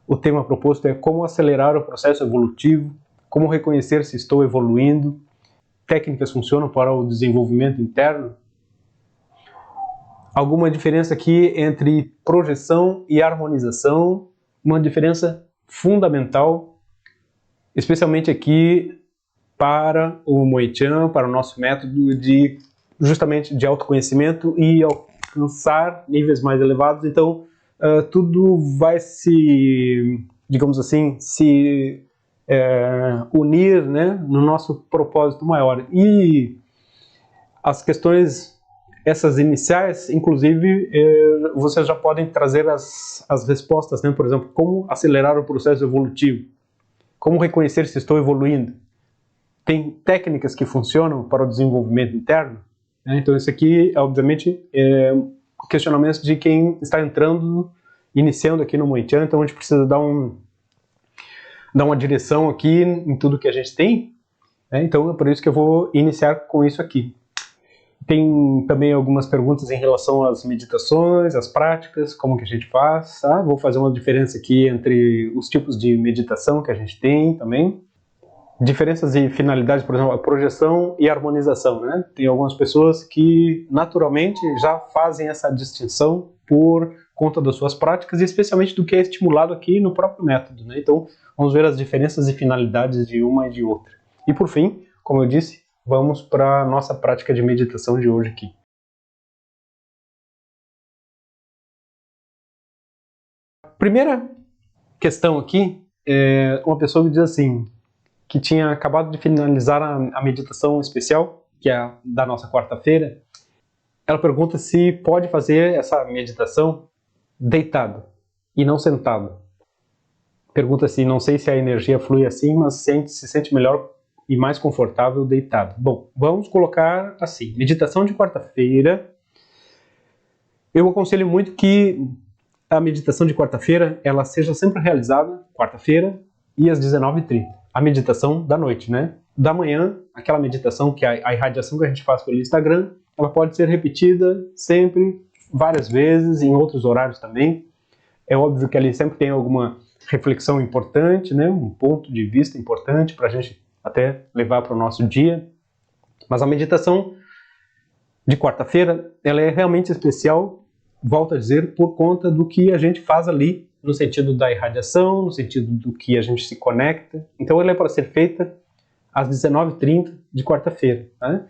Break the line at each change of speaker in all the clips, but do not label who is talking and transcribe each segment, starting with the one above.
O tema proposto é como acelerar o processo evolutivo, como reconhecer se estou evoluindo, técnicas funcionam para o desenvolvimento interno. Alguma diferença aqui entre projeção e harmonização, uma diferença fundamental, especialmente aqui para o Moichan, para o nosso método de justamente de autoconhecimento e alcançar níveis mais elevados. Então, tudo vai se, digamos assim, se unir, né, no nosso propósito maior. E as questões, essas iniciais, inclusive, vocês já podem trazer as respostas, né? Por exemplo, como acelerar o processo evolutivo, como reconhecer se estou evoluindo. Tem técnicas que funcionam para o desenvolvimento interno, né? Então, isso aqui, obviamente, é questionamentos de quem está entrando, iniciando aqui no Moichan. Então, a gente precisa dar uma direção aqui em tudo que a gente tem, né? Então, é por isso que eu vou iniciar com isso aqui. Tem também algumas perguntas em relação às meditações, às práticas, como que a gente faz, tá? Vou fazer uma diferença aqui entre os tipos de meditação que a gente tem também. Diferenças e finalidades, por exemplo, a projeção e a harmonização, né? Tem algumas pessoas que naturalmente já fazem essa distinção por conta das suas práticas e especialmente do que é estimulado aqui no próprio método, né? Então, vamos ver as diferenças e finalidades de uma e de outra. E por fim, como eu disse, vamos para a nossa prática de meditação de hoje aqui. A primeira questão aqui é uma pessoa que diz assim, que tinha acabado de finalizar a meditação especial, que é a da nossa quarta-feira. Ela pergunta se pode fazer essa meditação deitado e não sentado. Pergunta se não sei se a energia flui assim, mas se sente melhor e mais confortável deitado. Bom, vamos colocar assim, meditação de quarta-feira. Eu aconselho muito que a meditação de quarta-feira ela seja sempre realizada quarta-feira e às 19h30. A meditação da noite, né? Da manhã, aquela meditação que a irradiação que a gente faz pelo Instagram, ela pode ser repetida sempre, várias vezes, em outros horários também. É óbvio que ali sempre tem alguma reflexão importante, né? Um ponto de vista importante para a gente até levar para o nosso dia. Mas a meditação de quarta-feira, ela é realmente especial, volto a dizer, por conta do que a gente faz ali, no sentido da irradiação, no sentido do que a gente se conecta. Então ela é para ser feita às 19h30 de quarta-feira, né?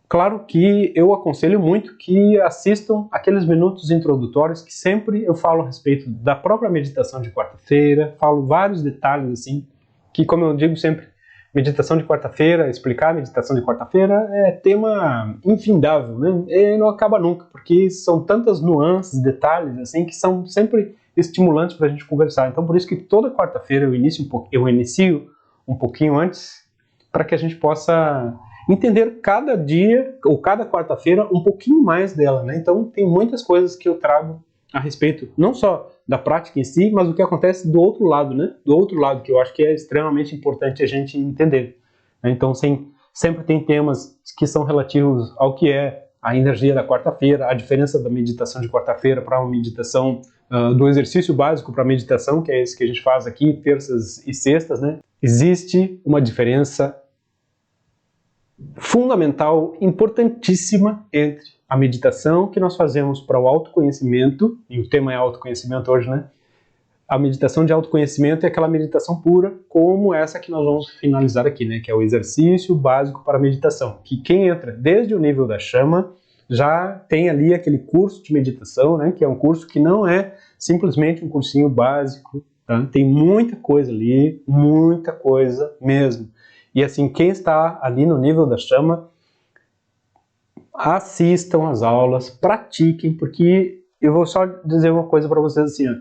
Claro que eu aconselho muito que assistam aqueles minutos introdutórios que sempre eu falo a respeito da própria meditação de quarta-feira, falo vários detalhes assim, que como eu digo sempre, meditação de quarta-feira, explicar a meditação de quarta-feira é tema infindável, né? E não acaba nunca, porque são tantas nuances, detalhes assim, que são sempre estimulantes para a gente conversar. Então por isso que toda quarta-feira eu inicio um pouquinho antes, para que a gente possa entender cada dia, ou cada quarta-feira, um pouquinho mais dela, né? Então tem muitas coisas que eu trago a respeito, não só da prática em si, mas o que acontece do outro lado, né? Do outro lado, que eu acho que é extremamente importante a gente entender. Então sempre tem temas que são relativos ao que é a energia da quarta-feira, a diferença da meditação de quarta-feira para uma meditação do exercício básico para a meditação, que é esse que a gente faz aqui, terças e sextas, né? Existe uma diferença fundamental, importantíssima entre a meditação que nós fazemos para o autoconhecimento, e o tema é autoconhecimento hoje, né? A meditação de autoconhecimento é aquela meditação pura, como essa que nós vamos finalizar aqui, né? Que é o exercício básico para a meditação. Que quem entra desde o nível da chama já tem ali aquele curso de meditação, né? Que é um curso que não é simplesmente um cursinho básico, tá? Tem muita coisa ali, muita coisa mesmo. E assim, quem está ali no nível da chama, assistam às aulas, pratiquem, porque eu vou só dizer uma coisa para vocês assim, ó,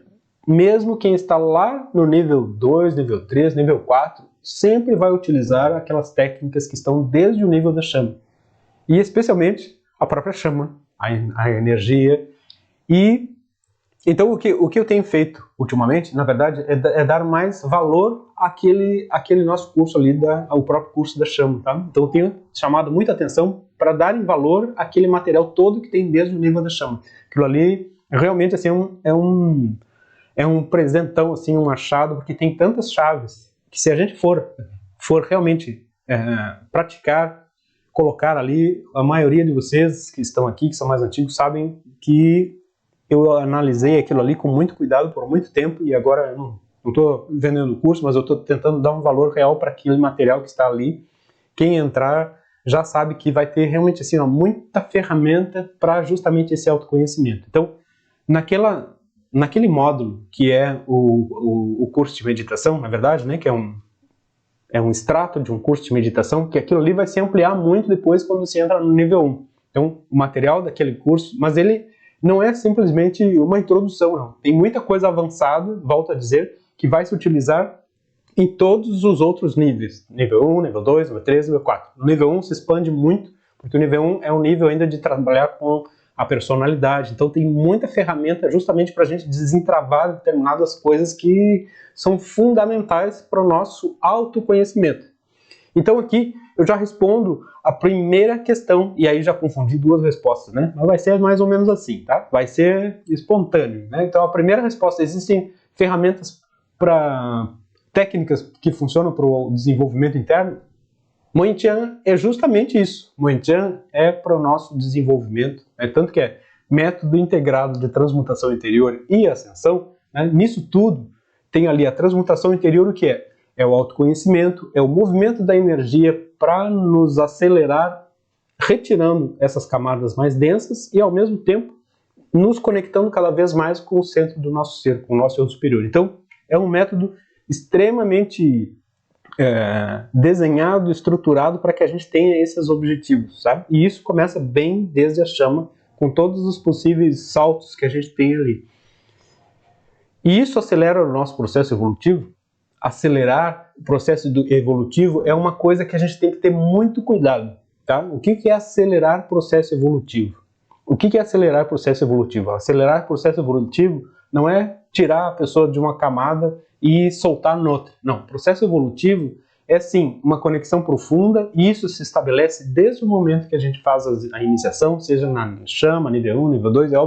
mesmo quem está lá no nível 2, nível 3, nível 4, sempre vai utilizar aquelas técnicas que estão desde o nível da chama. E especialmente a própria chama, a energia. E então o que eu tenho feito ultimamente, na verdade, é dar mais valor àquele nosso curso ali, o próprio curso da chama, tá? Então eu tenho chamado muita atenção para darem valor àquele material todo que tem desde o nível da chama. Aquilo ali realmente assim, é é um presentão, assim, um achado, porque tem tantas chaves que se a gente for realmente praticar, colocar ali, a maioria de vocês que estão aqui, que são mais antigos, sabem que eu analisei aquilo ali com muito cuidado por muito tempo e agora eu não estou vendendo o curso, mas eu estou tentando dar um valor real para aquele material que está ali. Quem entrar já sabe que vai ter realmente assim, muita ferramenta para justamente esse autoconhecimento. Então, naquele módulo que é o curso de meditação, na verdade, né, que é um extrato de um curso de meditação, que aquilo ali vai se ampliar muito depois quando você entra no nível 1. Então, o material daquele curso, mas ele não é simplesmente uma introdução, não. Tem muita coisa avançada, volto a dizer, que vai se utilizar em todos os outros níveis. Nível 1, nível 2, nível 3, nível 4. No nível 1 se expande muito, porque o nível 1 é um nível ainda de trabalhar com a personalidade. Então tem muita ferramenta justamente para a gente desentravar determinadas coisas que são fundamentais para o nosso autoconhecimento. Então aqui eu já respondo a primeira questão, e aí já confundi duas respostas, né? Mas vai ser mais ou menos assim, tá? Vai ser espontâneo, né? Então a primeira resposta, existem ferramentas para técnicas que funcionam para o desenvolvimento interno? Moentian é justamente isso. Moentian é para o nosso desenvolvimento, tanto que é método integrado de transmutação interior e ascensão. Né? Nisso tudo tem ali a transmutação interior, o que é? É o autoconhecimento, é o movimento da energia para nos acelerar, retirando essas camadas mais densas e ao mesmo tempo nos conectando cada vez mais com o centro do nosso ser, com o nosso eu superior. Então é um método extremamente desenhado, estruturado para que a gente tenha esses objetivos, sabe? E isso começa bem desde a chama, com todos os possíveis saltos que a gente tem ali. E isso acelera o nosso processo evolutivo. Acelerar o processo evolutivo é uma coisa que a gente tem que ter muito cuidado, tá? O que é acelerar o processo evolutivo? O que é acelerar o processo evolutivo? Acelerar o processo evolutivo não é tirar a pessoa de uma camada e soltar noutra. Não, o processo evolutivo é sim uma conexão profunda e isso se estabelece desde o momento que a gente faz a iniciação, seja na chama, nível 1, nível 2, é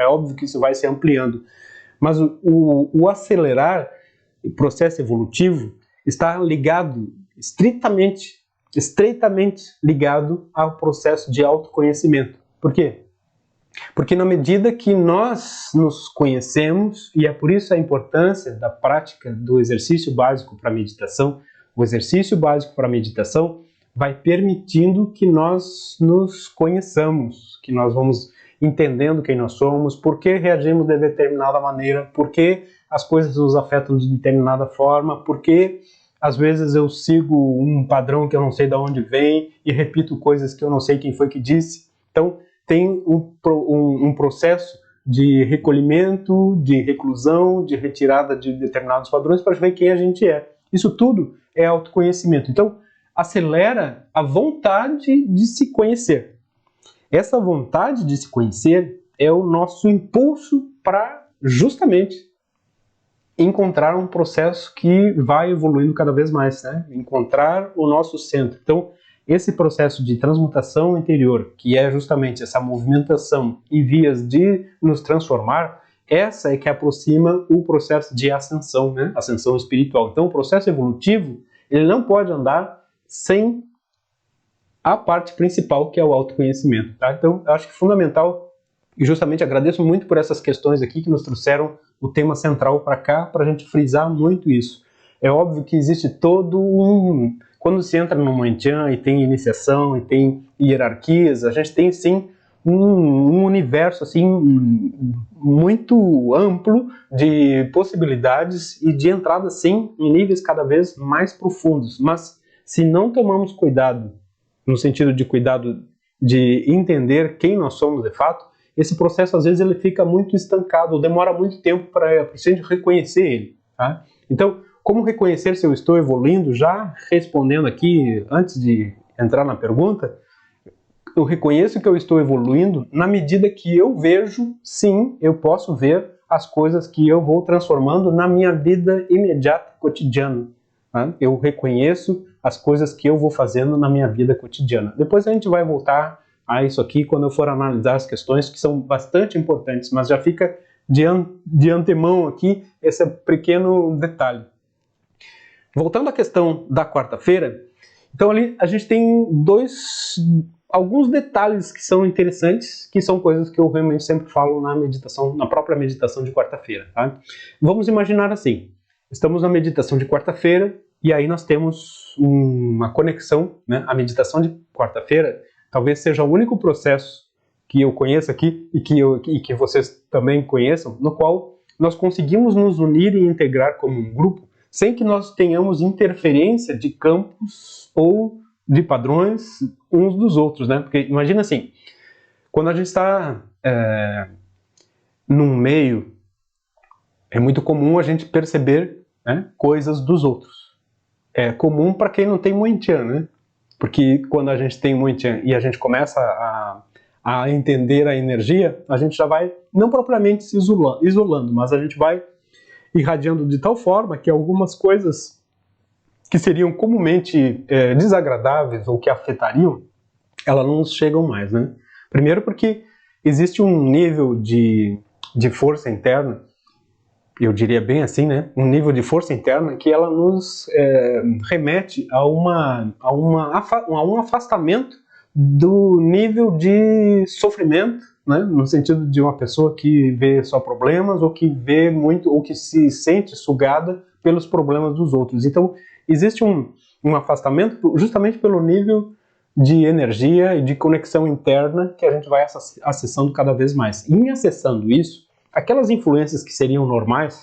óbvio que isso vai se ampliando. Mas o acelerar o processo evolutivo está ligado, estreitamente ligado ao processo de autoconhecimento. Por quê? Porque na medida que nós nos conhecemos, e é por isso a importância da prática do exercício básico para a meditação, o exercício básico para a meditação vai permitindo que nós nos conheçamos, que nós vamos entendendo quem nós somos, por que reagimos de determinada maneira, por que as coisas nos afetam de determinada forma, por que às vezes eu sigo um padrão que eu não sei de onde vem e repito coisas que eu não sei quem foi que disse. Então, tem um processo de recolhimento, de reclusão, de retirada de determinados padrões para ver quem a gente é. Isso tudo é autoconhecimento. Então, acelera a vontade de se conhecer. Essa vontade de se conhecer é o nosso impulso para justamente encontrar um processo que vai evoluindo cada vez mais, né? Encontrar o nosso centro. Então, esse processo de transmutação interior, que é justamente essa movimentação em vias de nos transformar, essa é que aproxima o processo de ascensão, né? Ascensão espiritual. Então, o processo evolutivo, ele não pode andar sem a parte principal, que é o autoconhecimento, tá? Então, eu acho que é fundamental, e justamente agradeço muito por essas questões aqui que nos trouxeram o tema central para cá, para a gente frisar muito isso. É óbvio que existe todo quando se entra no Moentian e tem iniciação e tem hierarquias, a gente tem sim um universo assim muito amplo de possibilidades e de entrada sim em níveis cada vez mais profundos. Mas se não tomamos cuidado, no sentido de cuidado de entender quem nós somos de fato, esse processo às vezes ele fica muito estancado, demora muito tempo para a gente reconhecer ele, tá? Então, como reconhecer se eu estou evoluindo? Já respondendo aqui, antes de entrar na pergunta, eu reconheço que eu estou evoluindo na medida que eu vejo, sim, eu posso ver as coisas que eu vou transformando na minha vida imediata, cotidiana. Tá? Eu reconheço as coisas que eu vou fazendo na minha vida cotidiana. Depois a gente vai voltar a isso aqui quando eu for analisar as questões que são bastante importantes, mas já fica de antemão aqui esse pequeno detalhe. Voltando à questão da quarta-feira, então ali a gente tem alguns detalhes que são interessantes, que são coisas que eu realmente sempre falo na meditação, na própria meditação de quarta-feira. Tá? Vamos imaginar assim, estamos na meditação de quarta-feira e aí nós temos uma conexão, né? A meditação de quarta-feira talvez seja o único processo que eu conheço aqui e que vocês também conheçam, no qual nós conseguimos nos unir e integrar como um grupo sem que nós tenhamos interferência de campos ou de padrões uns dos outros, né? Porque imagina assim, quando a gente está num meio, é muito comum a gente perceber, né, coisas dos outros. É comum para quem não tem Muay-Chan, né? Porque quando a gente tem Muay-Chan e a gente começa a entender a energia, a gente já vai, não propriamente se isolando, mas a gente vai irradiando de tal forma que algumas coisas que seriam comumente desagradáveis ou que afetariam, elas não chegam mais, né? Primeiro porque existe um nível de força interna, eu diria bem assim, né? Um nível de força interna que ela nos remete a um afastamento do nível de sofrimento, né? No sentido de uma pessoa que vê só problemas ou que vê muito ou que se sente sugada pelos problemas dos outros. Então existe um afastamento justamente pelo nível de energia e de conexão interna que a gente vai acessando cada vez mais. E em acessando isso, aquelas influências que seriam normais,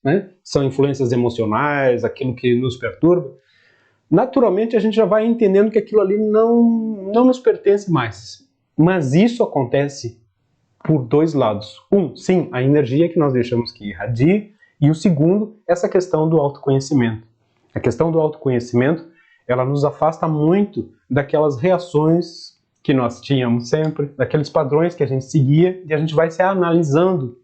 né? São influências emocionais, aquilo que nos perturba, naturalmente a gente já vai entendendo que aquilo ali não nos pertence mais. Mas isso acontece por dois lados. Sim, a energia que nós deixamos que irradie, e o segundo, essa questão do autoconhecimento. A questão do autoconhecimento, ela nos afasta muito daquelas reações que nós tínhamos sempre, daqueles padrões que a gente seguia, e a gente vai se analisando,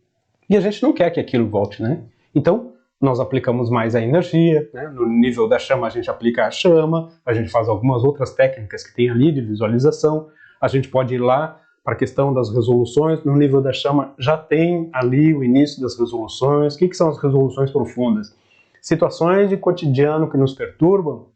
e a gente não quer que aquilo volte, né? Então, nós aplicamos mais a energia, né? No nível da chama a gente aplica a chama, a gente faz algumas outras técnicas que tem ali de visualização, a gente pode ir lá para a questão das resoluções, no nível da chama já tem ali o início das resoluções. O que são as resoluções profundas? Situações de cotidiano que nos perturbam,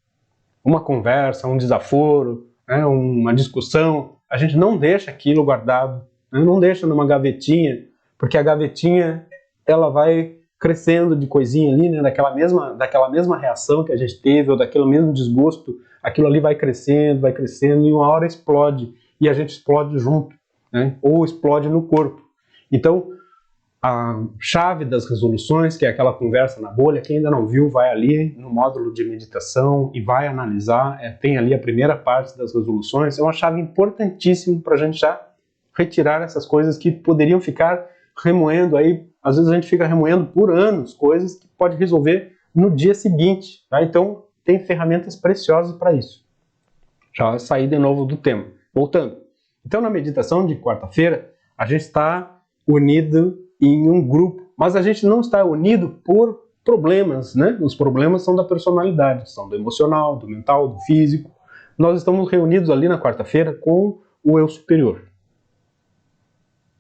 uma conversa, um desaforo, né? Uma discussão, a gente não deixa aquilo guardado, né? Não deixa numa gavetinha, porque a gavetinha ela vai crescendo de coisinha ali, né? daquela mesma reação que a gente teve, ou daquele mesmo desgosto, aquilo ali vai crescendo, e uma hora explode, e a gente explode junto, né? Ou explode no corpo. Então, a chave das resoluções, que é aquela conversa na bolha, quem ainda não viu, vai ali no módulo de meditação e vai analisar, tem ali a primeira parte das resoluções, é uma chave importantíssima para a gente já retirar essas coisas que poderiam ficar remoendo aí, às vezes a gente fica remoendo por anos, coisas que pode resolver no dia seguinte, tá? Então tem ferramentas preciosas para isso. Já saí de novo do tema. Voltando. Então na meditação de quarta-feira, a gente está unido em um grupo, mas a gente não está unido por problemas, né? Os problemas são da personalidade, são do emocional, do mental, do físico. Nós estamos reunidos ali na quarta-feira com o eu superior.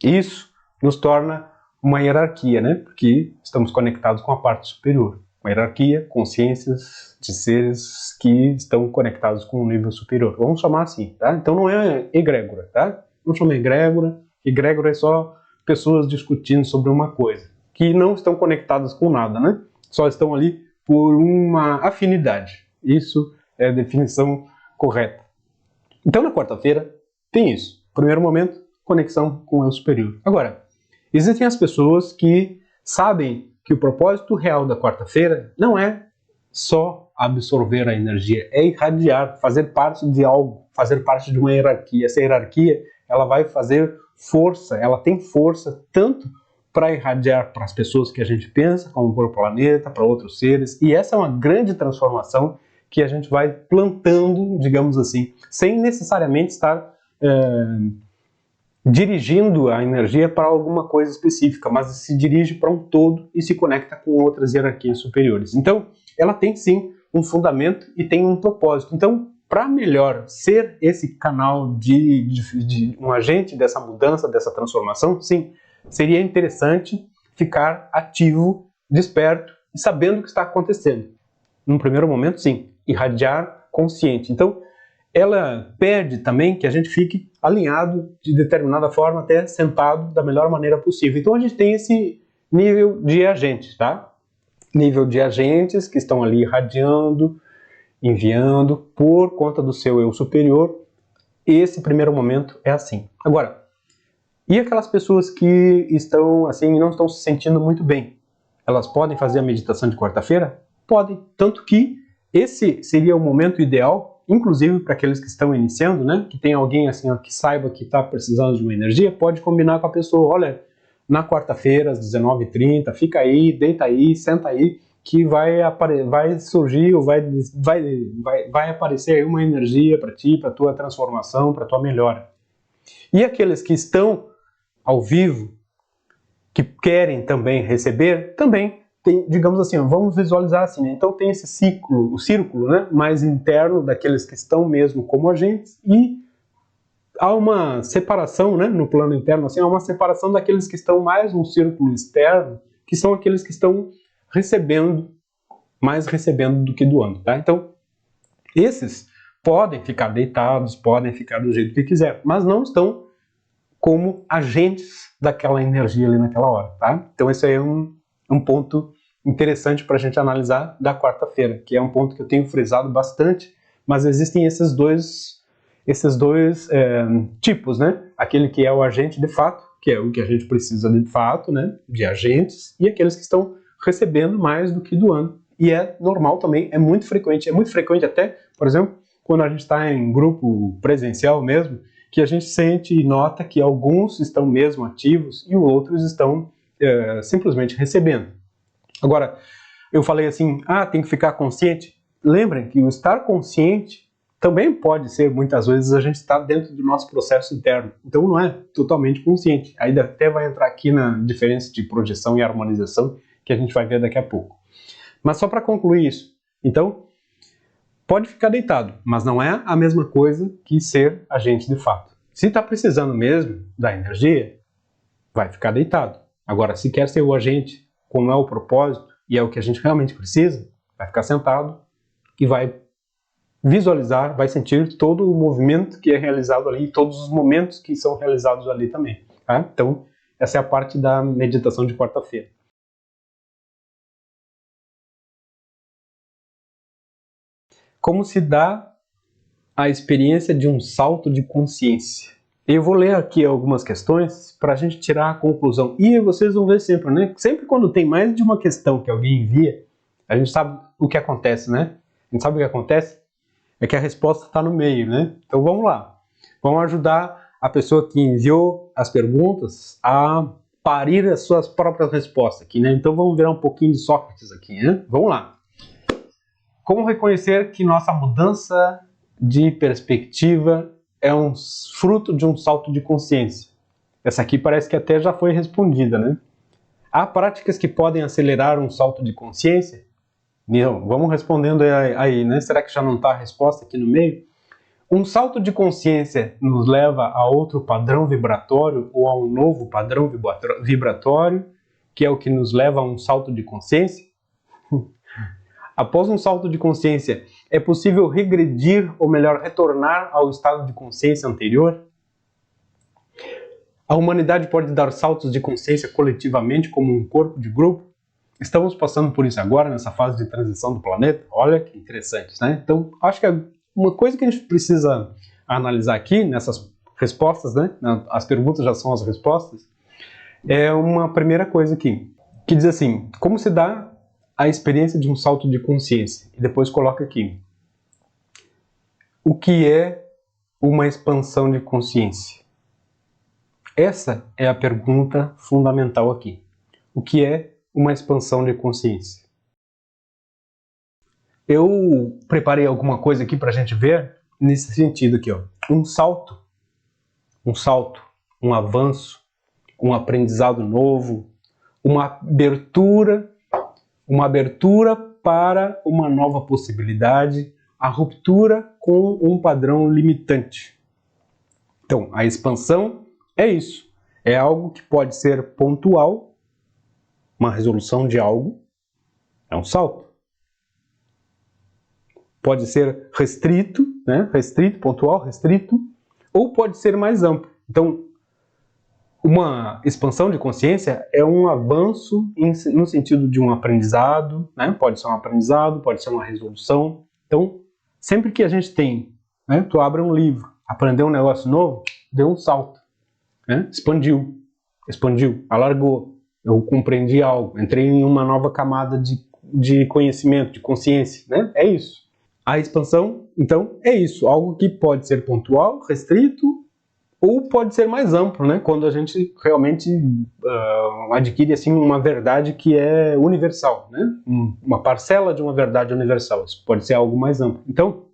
Isso nos torna uma hierarquia, né? Porque estamos conectados com a parte superior. Uma hierarquia, consciências de seres que estão conectados com o nível superior. Vamos chamar assim, tá? Então não é egrégora, tá? Não chama egrégora. Egrégora é só pessoas discutindo sobre uma coisa, que não estão conectadas com nada, né? Só estão ali por uma afinidade. Isso é a definição correta. Então na quarta-feira tem isso. Primeiro momento, conexão com o eu superior. Agora, existem as pessoas que sabem que o propósito real da quarta-feira não é só absorver a energia, é irradiar, fazer parte de algo, fazer parte de uma hierarquia. Essa hierarquia, ela vai fazer força, ela tem força tanto para irradiar para as pessoas que a gente pensa, como para o planeta, para outros seres, e essa é uma grande transformação que a gente vai plantando, digamos assim, sem necessariamente estar dirigindo a energia para alguma coisa específica, mas se dirige para um todo e se conecta com outras hierarquias superiores. Então, ela tem sim um fundamento e tem um propósito. Então, para melhor ser esse canal de um agente dessa mudança, dessa transformação, sim, seria interessante ficar ativo, desperto e sabendo o que está acontecendo. Num primeiro momento, sim, irradiar consciente. Então, ela pede também que a gente fique alinhado de determinada forma, até sentado da melhor maneira possível. Então, a gente tem esse nível de agentes, tá? Nível de agentes que estão ali irradiando, enviando por conta do seu eu superior. Esse primeiro momento é assim. Agora, e aquelas pessoas que estão assim, não estão se sentindo muito bem? Elas podem fazer a meditação de quarta-feira? Podem. Tanto que esse seria o momento ideal, inclusive para aqueles que estão iniciando, né? Que tem alguém assim ó, que saiba que está precisando de uma energia, pode combinar com a pessoa, olha, na quarta-feira, às 19h30, fica aí, deita aí, senta aí, que vai surgir, ou vai aparecer aí uma energia para ti, para tua transformação, para tua melhora. E aqueles que estão ao vivo, que querem também receber, também tem, digamos assim, vamos visualizar assim, né? Então tem esse ciclo, o círculo, né, mais interno daqueles que estão mesmo como agentes, e há uma separação, né, no plano interno, assim, há uma separação daqueles que estão mais no círculo externo, que são aqueles que estão recebendo, mais recebendo do que doando, tá? Então, esses podem ficar deitados, podem ficar do jeito que quiser, mas não estão como agentes daquela energia ali naquela hora, tá? Então esse aí é um ponto interessante para a gente analisar da quarta-feira, que é um ponto que eu tenho frisado bastante, mas existem esses dois tipos, né? Aquele que é o agente de fato, que é o que a gente precisa de fato, né? De agentes, e aqueles que estão recebendo mais do que doando. E é normal também, é muito frequente até, por exemplo, quando a gente está em grupo presencial mesmo, que a gente sente e nota que alguns estão mesmo ativos e outros estão simplesmente recebendo. Agora, eu falei assim, tem que ficar consciente. Lembrem que o estar consciente também pode ser, muitas vezes, a gente está dentro do nosso processo interno. Então não é totalmente consciente. Aí até vai entrar aqui na diferença de projeção e harmonização, que a gente vai ver daqui a pouco. Mas só para concluir isso, então, pode ficar deitado, mas não é a mesma coisa que ser agente de fato. Se está precisando mesmo da energia, vai ficar deitado. Agora, se quer ser o agente, como é o propósito, e é o que a gente realmente precisa, vai ficar sentado e vai visualizar, vai sentir todo o movimento que é realizado ali, todos os momentos que são realizados ali também. Tá? Então, essa é a parte da meditação de quarta-feira. Como se dá a experiência de um salto de consciência? Eu vou ler aqui algumas questões para a gente tirar a conclusão. E vocês vão ver sempre, né? Sempre quando tem mais de uma questão que alguém envia, a gente sabe o que acontece, né? A gente sabe o que acontece? É que a resposta está no meio, né? Então vamos lá. Vamos ajudar a pessoa que enviou as perguntas a parir as suas próprias respostas aqui, né? Então vamos virar um pouquinho de Sócrates aqui, né? Vamos lá. Como reconhecer que nossa mudança de perspectiva é um fruto de um salto de consciência? Essa aqui parece que até já foi respondida, né? Há práticas que podem acelerar um salto de consciência? Não, vamos respondendo aí, né? Será que já não está a resposta aqui no meio? Um salto de consciência nos leva a outro padrão vibratório ou a um novo padrão vibratório, que é o que nos leva a um salto de consciência? Após um salto de consciência, é possível regredir, ou melhor, retornar ao estado de consciência anterior? A humanidade pode dar saltos de consciência coletivamente como um corpo de grupo? Estamos passando por isso agora, nessa fase de transição do planeta? Olha que interessante, né? Então, acho que uma coisa que a gente precisa analisar aqui, nessas respostas, né? As perguntas já são as respostas, é uma primeira coisa aqui, que diz assim, como se dá a experiência de um salto de consciência? E depois coloca aqui, o que é uma expansão de consciência? Essa é a pergunta fundamental aqui. O que é uma expansão de consciência? Eu preparei alguma coisa aqui para a gente ver nesse sentido aqui, ó. Um salto, um avanço, um aprendizado novo, uma abertura para uma nova possibilidade, a ruptura com um padrão limitante. Então, a expansão é isso, É algo que pode ser pontual, uma resolução de algo, é um salto. Pode ser restrito, né? Restrito, pontual, restrito, ou pode ser mais amplo. Então, uma expansão de consciência é um avanço no sentido de um aprendizado, né? Pode ser um aprendizado, pode ser uma resolução. Então, sempre que a gente tem, né? Tu abre um livro, aprendeu um negócio novo, deu um salto, né? Expandiu, alargou. Eu compreendi algo, entrei em uma nova camada de conhecimento, de consciência, né? É isso. A expansão, então, é isso, algo que pode ser pontual, restrito, ou pode ser mais amplo, né? Quando a gente realmente adquire assim uma verdade que é universal, né? Uma parcela de uma verdade universal. Isso pode ser algo mais amplo. Então,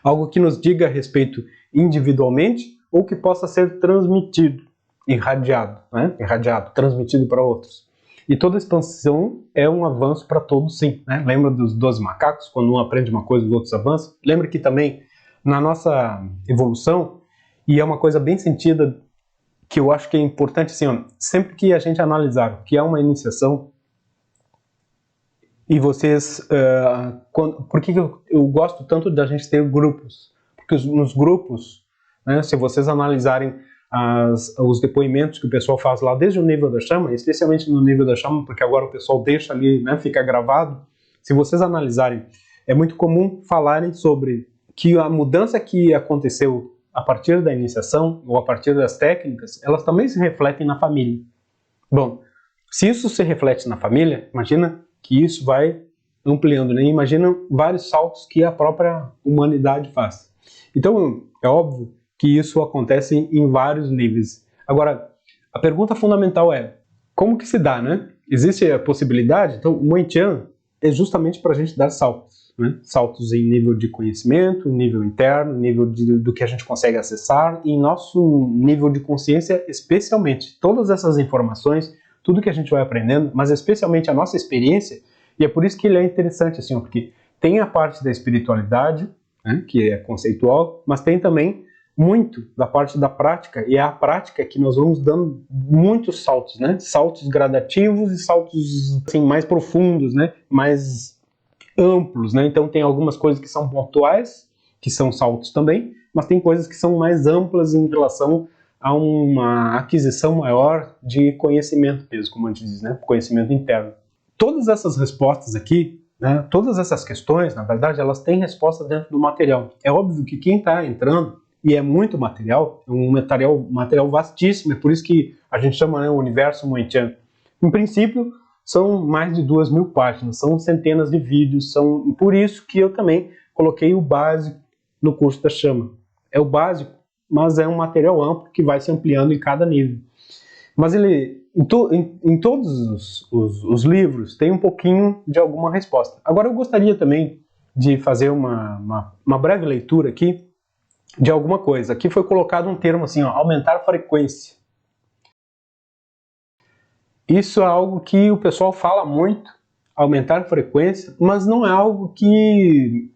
algo que nos diga a respeito individualmente ou que possa ser transmitido, irradiado, né? Irradiado, transmitido para outros. E toda expansão é um avanço para todos, sim, né? Lembra dos 12 macacos, quando um aprende uma coisa, os outros avançam? Lembra que também, na nossa evolução, e é uma coisa bem sentida, que eu acho que é importante, assim, ó, sempre que a gente analisar o que é uma iniciação, e vocês... por que eu gosto tanto da gente ter grupos? Porque nos grupos, né, se vocês analisarem os depoimentos que o pessoal faz lá desde o nível da chama, especialmente no nível da chama, porque agora o pessoal deixa ali, né, fica gravado. Se vocês analisarem, é muito comum falarem sobre que a mudança que aconteceu a partir da iniciação ou a partir das técnicas, elas também se refletem na família. Bom, se isso se reflete na família, imagina que isso vai ampliando, né? Imagina vários saltos que a própria humanidade faz. Então, é óbvio que isso acontece em vários níveis. Agora, a pergunta fundamental é, como que se dá, né? Existe a possibilidade? Então, o Moentian é justamente para a gente dar saltos, né? Saltos em nível de conhecimento, nível interno, nível do que a gente consegue acessar, e em nosso nível de consciência, especialmente. Todas essas informações, tudo que a gente vai aprendendo, mas especialmente a nossa experiência, e é por isso que ele é interessante, assim, porque tem a parte da espiritualidade, né, que é conceitual, mas tem também muito da parte da prática, e é a prática que nós vamos dando muitos saltos, né? Saltos gradativos e saltos assim, mais profundos, né? Mais amplos, né? Então tem algumas coisas que são pontuais, que são saltos também, mas tem coisas que são mais amplas em relação a uma aquisição maior de conhecimento mesmo, como a gente diz, né? Conhecimento interno. Todas essas respostas aqui, né? Todas essas questões, na verdade, elas têm resposta dentro do material. É óbvio que quem está entrando, e é muito material, um material vastíssimo, é por isso que a gente chama, né, o universo Moentian. Em princípio, são mais de 2.000 páginas, são centenas de vídeos, por isso que eu também coloquei o básico no curso da chama. É o básico, mas é um material amplo que vai se ampliando em cada nível. Mas ele, em todos os livros, tem um pouquinho de alguma resposta. Agora eu gostaria também de fazer uma breve leitura aqui, de alguma coisa. Aqui foi colocado um termo assim, ó, aumentar a frequência. Isso é algo que o pessoal fala muito, aumentar a frequência, mas não é algo que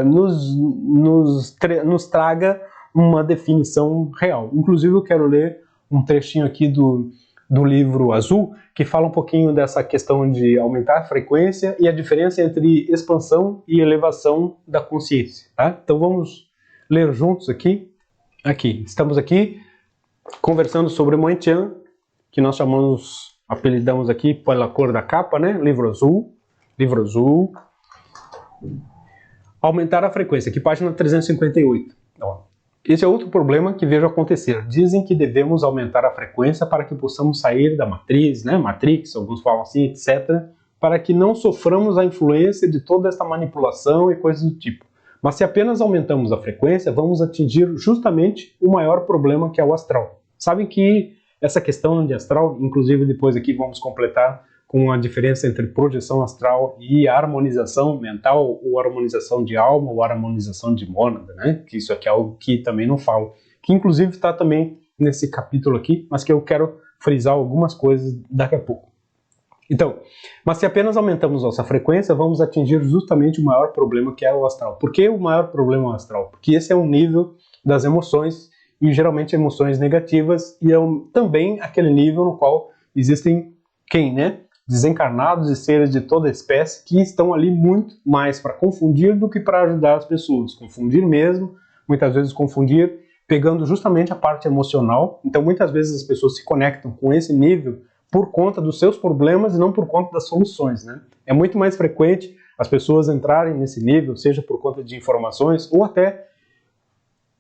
nos traga uma definição real. Inclusive eu quero ler um trechinho aqui do livro azul, que fala um pouquinho dessa questão de aumentar a frequência e a diferença entre expansão e elevação da consciência. Tá? Então vamos ler juntos aqui. Estamos aqui conversando sobre Moentian, que nós apelidamos aqui pela cor da capa, né? Livro azul. Aumentar a frequência, aqui página 358. Ó. Esse é outro problema que vejo acontecer. Dizem que devemos aumentar a frequência para que possamos sair da matriz, né? Matrix, alguns falam assim, etc., para que não soframos a influência de toda essa manipulação e coisas do tipo. Mas se apenas aumentamos a frequência, vamos atingir justamente o maior problema, que é o astral. Sabem que essa questão de astral, inclusive depois aqui vamos completar com a diferença entre projeção astral e harmonização mental, ou harmonização de alma, ou harmonização de mônada, né? Que isso aqui é algo que também não falo. Que inclusive está também nesse capítulo aqui, mas que eu quero frisar algumas coisas daqui a pouco. Então, mas se apenas aumentamos nossa frequência, vamos atingir justamente o maior problema, que é o astral. Por que o maior problema é o astral? Porque esse é um nível das emoções e geralmente emoções negativas, e é também aquele nível no qual existem quem, né? Desencarnados e seres de toda espécie que estão ali muito mais para confundir do que para ajudar as pessoas. Confundir mesmo, muitas vezes confundir, pegando justamente a parte emocional. Então muitas vezes as pessoas se conectam com esse nível por conta dos seus problemas e não por conta das soluções, né? É muito mais frequente as pessoas entrarem nesse nível, seja por conta de informações ou até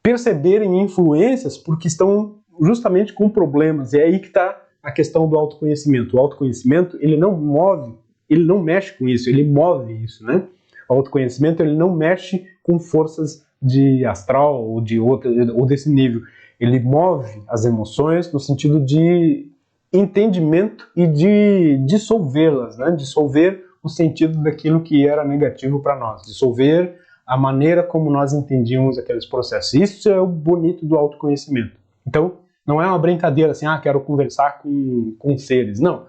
perceberem influências porque estão justamente com problemas. E é aí que está a questão do autoconhecimento. O autoconhecimento, ele não move, ele não mexe com isso, ele move isso, né? O autoconhecimento, ele não mexe com forças de astral ou de outra, ou desse nível. Ele move as emoções no sentido de entendimento e de dissolvê-las, né? Dissolver o sentido daquilo que era negativo para nós, dissolver a maneira como nós entendíamos aqueles processos. Isso é o bonito do autoconhecimento. Então, não é uma brincadeira assim, quero conversar com seres. Não,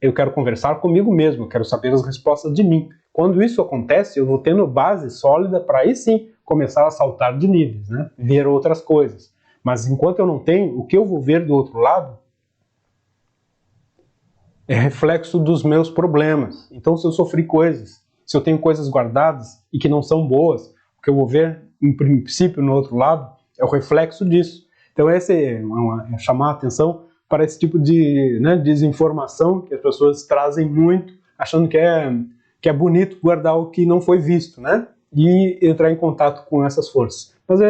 eu quero conversar comigo mesmo, eu quero saber as respostas de mim. Quando isso acontece, eu vou tendo base sólida para aí sim começar a saltar de níveis, né? Ver outras coisas. Mas enquanto eu não tenho, o que eu vou ver do outro lado é reflexo dos meus problemas. Então, se eu sofri coisas, se eu tenho coisas guardadas e que não são boas, o que eu vou ver, em princípio, no outro lado, é o reflexo disso. Então, esse é chamar a atenção para esse tipo de desinformação que as pessoas trazem muito, achando que é bonito guardar o que não foi visto, né? E entrar em contato com essas forças. Mas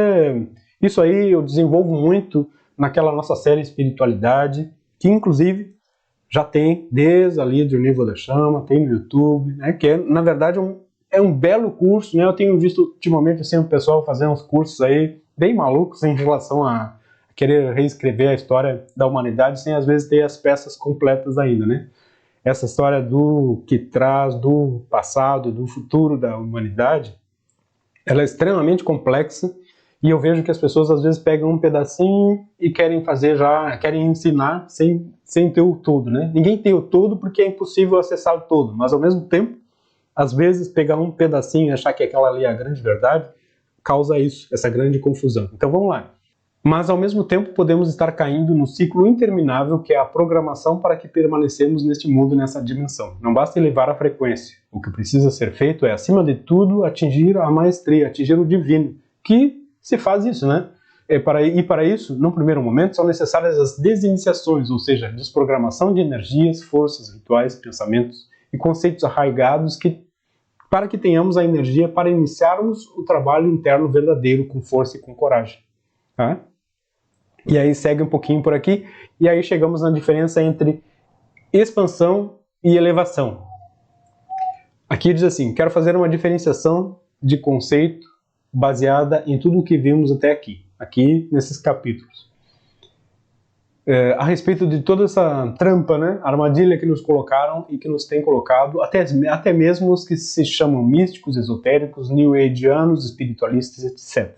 isso aí eu desenvolvo muito naquela nossa série Espiritualidade, que inclusive já tem desde ali do Nível da Chama, tem no YouTube, né, que é, na verdade, um belo curso, né? Eu tenho visto ultimamente assim, o pessoal fazendo uns cursos aí bem malucos em relação a querer reescrever a história da humanidade sem às vezes ter as peças completas ainda, né? Essa história do que traz do passado, do futuro da humanidade, ela é extremamente complexa. E eu vejo que as pessoas às vezes pegam um pedacinho e querem querem ensinar sem ter o todo, né? Ninguém tem o todo porque é impossível acessar o todo, mas ao mesmo tempo, às vezes pegar um pedacinho e achar que aquela ali é a grande verdade, causa isso, essa grande confusão. Então vamos lá. Mas ao mesmo tempo podemos estar caindo no ciclo interminável que é a programação para que permanecemos neste mundo, nessa dimensão. Não basta elevar a frequência. O que precisa ser feito é, acima de tudo, atingir a maestria, atingir o divino, que se faz isso, né? Para isso, num primeiro momento, são necessárias as desiniciações, ou seja, desprogramação de energias, forças, rituais, pensamentos e conceitos arraigados para que tenhamos a energia para iniciarmos o trabalho interno verdadeiro com força e com coragem. Tá? E aí segue um pouquinho por aqui, e aí chegamos na diferença entre expansão e elevação. Aqui diz assim, quero fazer uma diferenciação de conceito baseada em tudo o que vimos até aqui nesses capítulos. A respeito de toda essa trampa, né, armadilha que nos colocaram e que nos tem colocado, até mesmo os que se chamam místicos, esotéricos, new ageianos, espiritualistas, etc.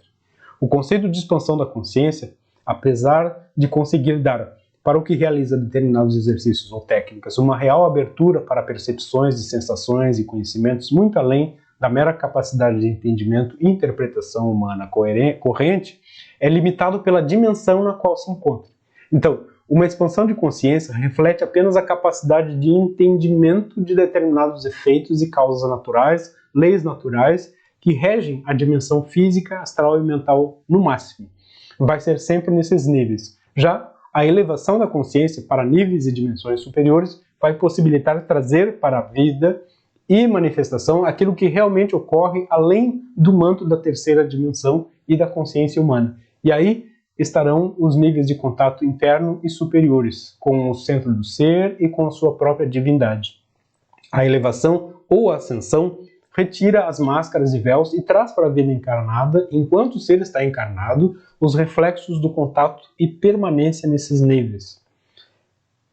O conceito de expansão da consciência, apesar de conseguir dar para o que realiza determinados exercícios ou técnicas uma real abertura para percepções de sensações e conhecimentos muito além da mera capacidade de entendimento e interpretação humana corrente, é limitado pela dimensão na qual se encontra. Então, uma expansão de consciência reflete apenas a capacidade de entendimento de determinados efeitos e causas naturais, leis naturais, que regem a dimensão física, astral e mental no máximo. Vai ser sempre nesses níveis. Já a elevação da consciência para níveis e dimensões superiores vai possibilitar trazer para a vida e manifestação aquilo que realmente ocorre além do manto da terceira dimensão e da consciência humana. E aí estarão os níveis de contato interno e superiores, com o centro do ser e com a sua própria divindade. A elevação ou a ascensão retira as máscaras e véus e traz para a vida encarnada, enquanto o ser está encarnado, os reflexos do contato e permanência nesses níveis.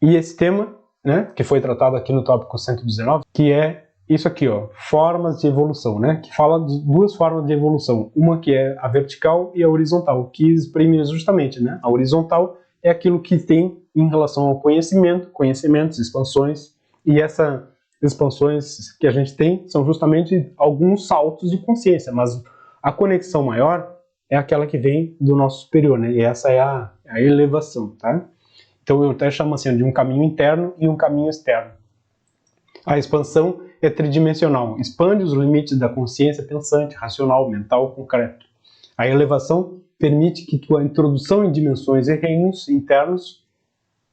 E esse tema, né, que foi tratado aqui no tópico 119, que é isso aqui, ó, formas de evolução, né, que fala de duas formas de evolução, uma que é a vertical e a horizontal, que exprime justamente, né, a horizontal é aquilo que tem em relação ao conhecimento, conhecimentos, expansões, e essas expansões que a gente tem são justamente alguns saltos de consciência, mas a conexão maior é aquela que vem do nosso superior, né? E essa é a elevação, tá? Então eu até chamo assim de um caminho interno e um caminho externo. A expansão é tridimensional, expande os limites da consciência pensante, racional, mental, concreto. A elevação permite que tua introdução em dimensões e reinos internos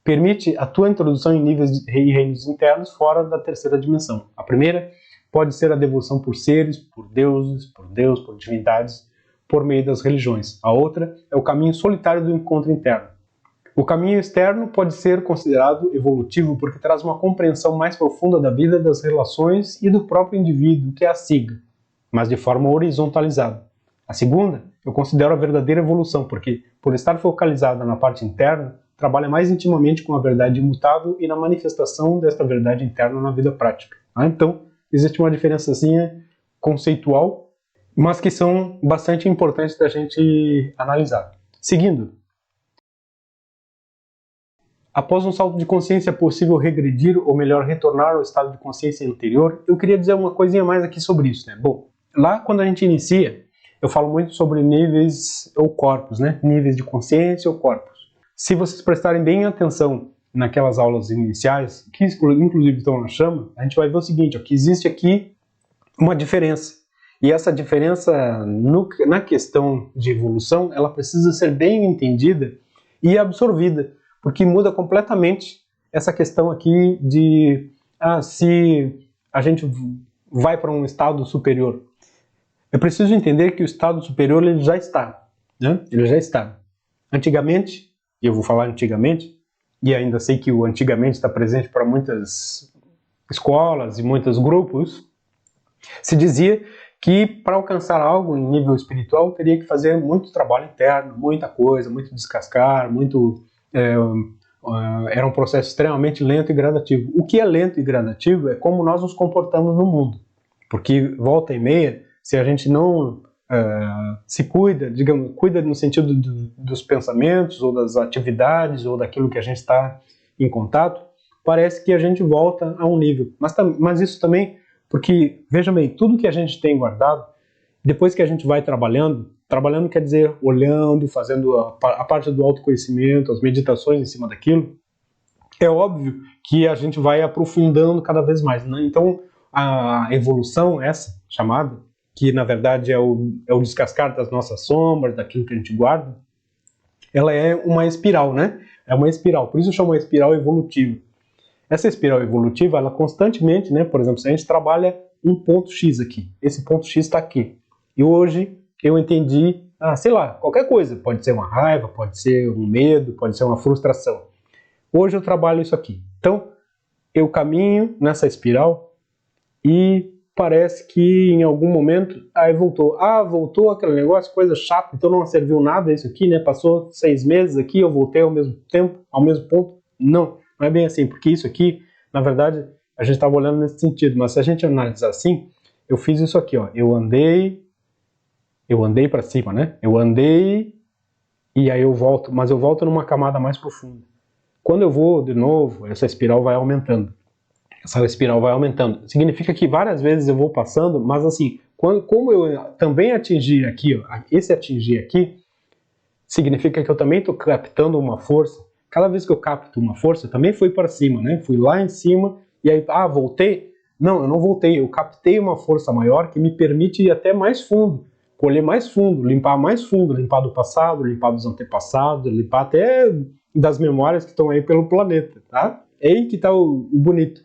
permite a tua introdução em níveis e reinos internos fora da terceira dimensão. A primeira pode ser a devoção por seres, por deuses, por Deus, por divindades, por meio das religiões. A outra é o caminho solitário do encontro interno. O caminho externo pode ser considerado evolutivo porque traz uma compreensão mais profunda da vida, das relações e do próprio indivíduo, que é a siga, mas de forma horizontalizada. A segunda eu considero a verdadeira evolução, porque, por estar focalizada na parte interna, trabalha mais intimamente com a verdade imutável e na manifestação desta verdade interna na vida prática. Então, existe uma diferençazinha conceitual, mas que são bastante importantes da gente analisar. Seguindo. Após um salto de consciência é possível regredir, ou melhor, retornar ao estado de consciência anterior? Eu queria dizer uma coisinha mais aqui sobre isso, né? Bom, lá quando a gente inicia, eu falo muito sobre níveis ou corpos, né? Níveis de consciência ou corpos. Se vocês prestarem bem atenção naquelas aulas iniciais, que inclusive estão na chama, a gente vai ver o seguinte, ó, que existe aqui uma diferença. E essa diferença na questão de evolução, ela precisa ser bem entendida e absorvida, porque muda completamente essa questão aqui de se a gente vai para um estado superior. É preciso entender que o estado superior ele já está, né? Ele já está. Antigamente, e eu vou falar antigamente, e ainda sei que o antigamente está presente para muitas escolas e muitos grupos, se dizia que para alcançar algo em nível espiritual teria que fazer muito trabalho interno, muita coisa, muito descascar, era um processo extremamente lento e gradativo. O que é lento e gradativo é como nós nos comportamos no mundo, porque volta e meia, se a gente não se cuida, digamos, cuida no sentido dos pensamentos ou das atividades ou daquilo que a gente está em contato, parece que a gente volta a um nível. Mas isso também, porque, veja bem, tudo que a gente tem guardado, depois que a gente vai trabalhando quer dizer olhando, fazendo a parte do autoconhecimento, as meditações em cima daquilo, é óbvio que a gente vai aprofundando cada vez mais, né? Então, a evolução, essa chamada, que na verdade é o descascar das nossas sombras, daquilo que a gente guarda, ela é uma espiral, né? É uma espiral, por isso chama uma espiral evolutiva. Essa espiral evolutiva, ela constantemente, né? Por exemplo, se a gente trabalha um ponto X aqui, esse ponto X está aqui, e hoje eu entendi, sei lá, qualquer coisa, pode ser uma raiva, pode ser um medo, pode ser uma frustração. Hoje eu trabalho isso aqui. Então, eu caminho nessa espiral e parece que em algum momento, aí voltou. Voltou aquele negócio, coisa chata, então não serviu nada isso aqui, né? Passou 6 meses aqui, eu voltei ao mesmo tempo, ao mesmo ponto. Não é bem assim, porque isso aqui, na verdade, a gente estava olhando nesse sentido, mas se a gente analisar assim, eu fiz isso aqui, ó. Eu andei para cima, né? Eu andei e aí eu volto, mas eu volto numa camada mais profunda. Quando eu vou de novo, essa espiral vai aumentando. Essa espiral vai aumentando. Significa que várias vezes eu vou passando, mas assim, como eu também atingi aqui, ó, esse atingir aqui, significa que eu também estou captando uma força. Cada vez que eu capto uma força, eu também fui para cima, né? Fui lá em cima e aí, voltei? Não, eu não voltei. Eu captei uma força maior que me permite ir até mais fundo. Colher mais fundo, limpar do passado, limpar dos antepassados, limpar até das memórias que estão aí pelo planeta, tá? É aí que está o bonito.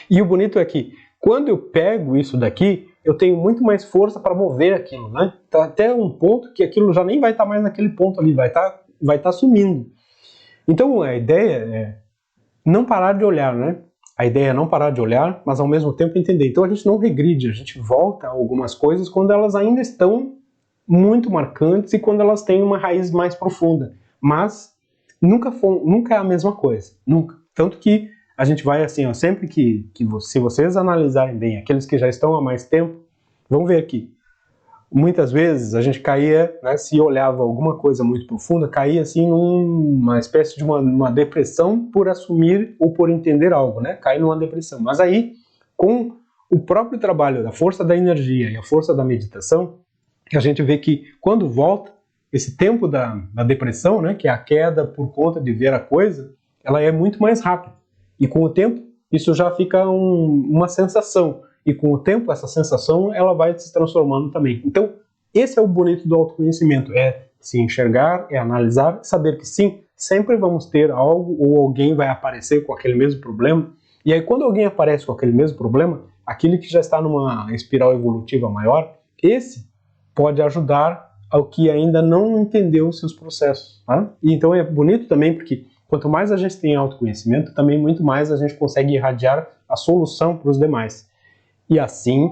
E o bonito é que, quando eu pego isso daqui, eu tenho muito mais força para mover aquilo, né? Tá até um ponto que aquilo já nem vai estar mais naquele ponto ali, vai estar sumindo. Então, a ideia é não parar de olhar, né? A ideia é não parar de olhar, mas ao mesmo tempo entender. Então a gente não regride, a gente volta a algumas coisas quando elas ainda estão muito marcantes e quando elas têm uma raiz mais profunda. Mas nunca é a mesma coisa, nunca. Tanto que a gente vai assim, ó, sempre se vocês analisarem bem, aqueles que já estão há mais tempo, vão ver que muitas vezes a gente caía, né, se olhava alguma coisa muito profunda, caía assim numa espécie de uma depressão por assumir ou por entender algo, né? Cai numa depressão. Mas aí, com o próprio trabalho da força da energia e a força da meditação, a gente vê que quando volta, esse tempo da depressão, né, que é a queda por conta de ver a coisa, ela é muito mais rápida. E com o tempo, isso já fica uma sensação. E com o tempo, essa sensação ela vai se transformando também. Então, esse é o bonito do autoconhecimento. É se enxergar, é analisar, saber que sim, sempre vamos ter algo ou alguém vai aparecer com aquele mesmo problema. E aí, quando alguém aparece com aquele mesmo problema, aquele que já está numa espiral evolutiva maior, esse pode ajudar ao que ainda não entendeu os seus processos. Tá? E então é bonito também porque quanto mais a gente tem autoconhecimento, também muito mais a gente consegue irradiar a solução para os demais. E assim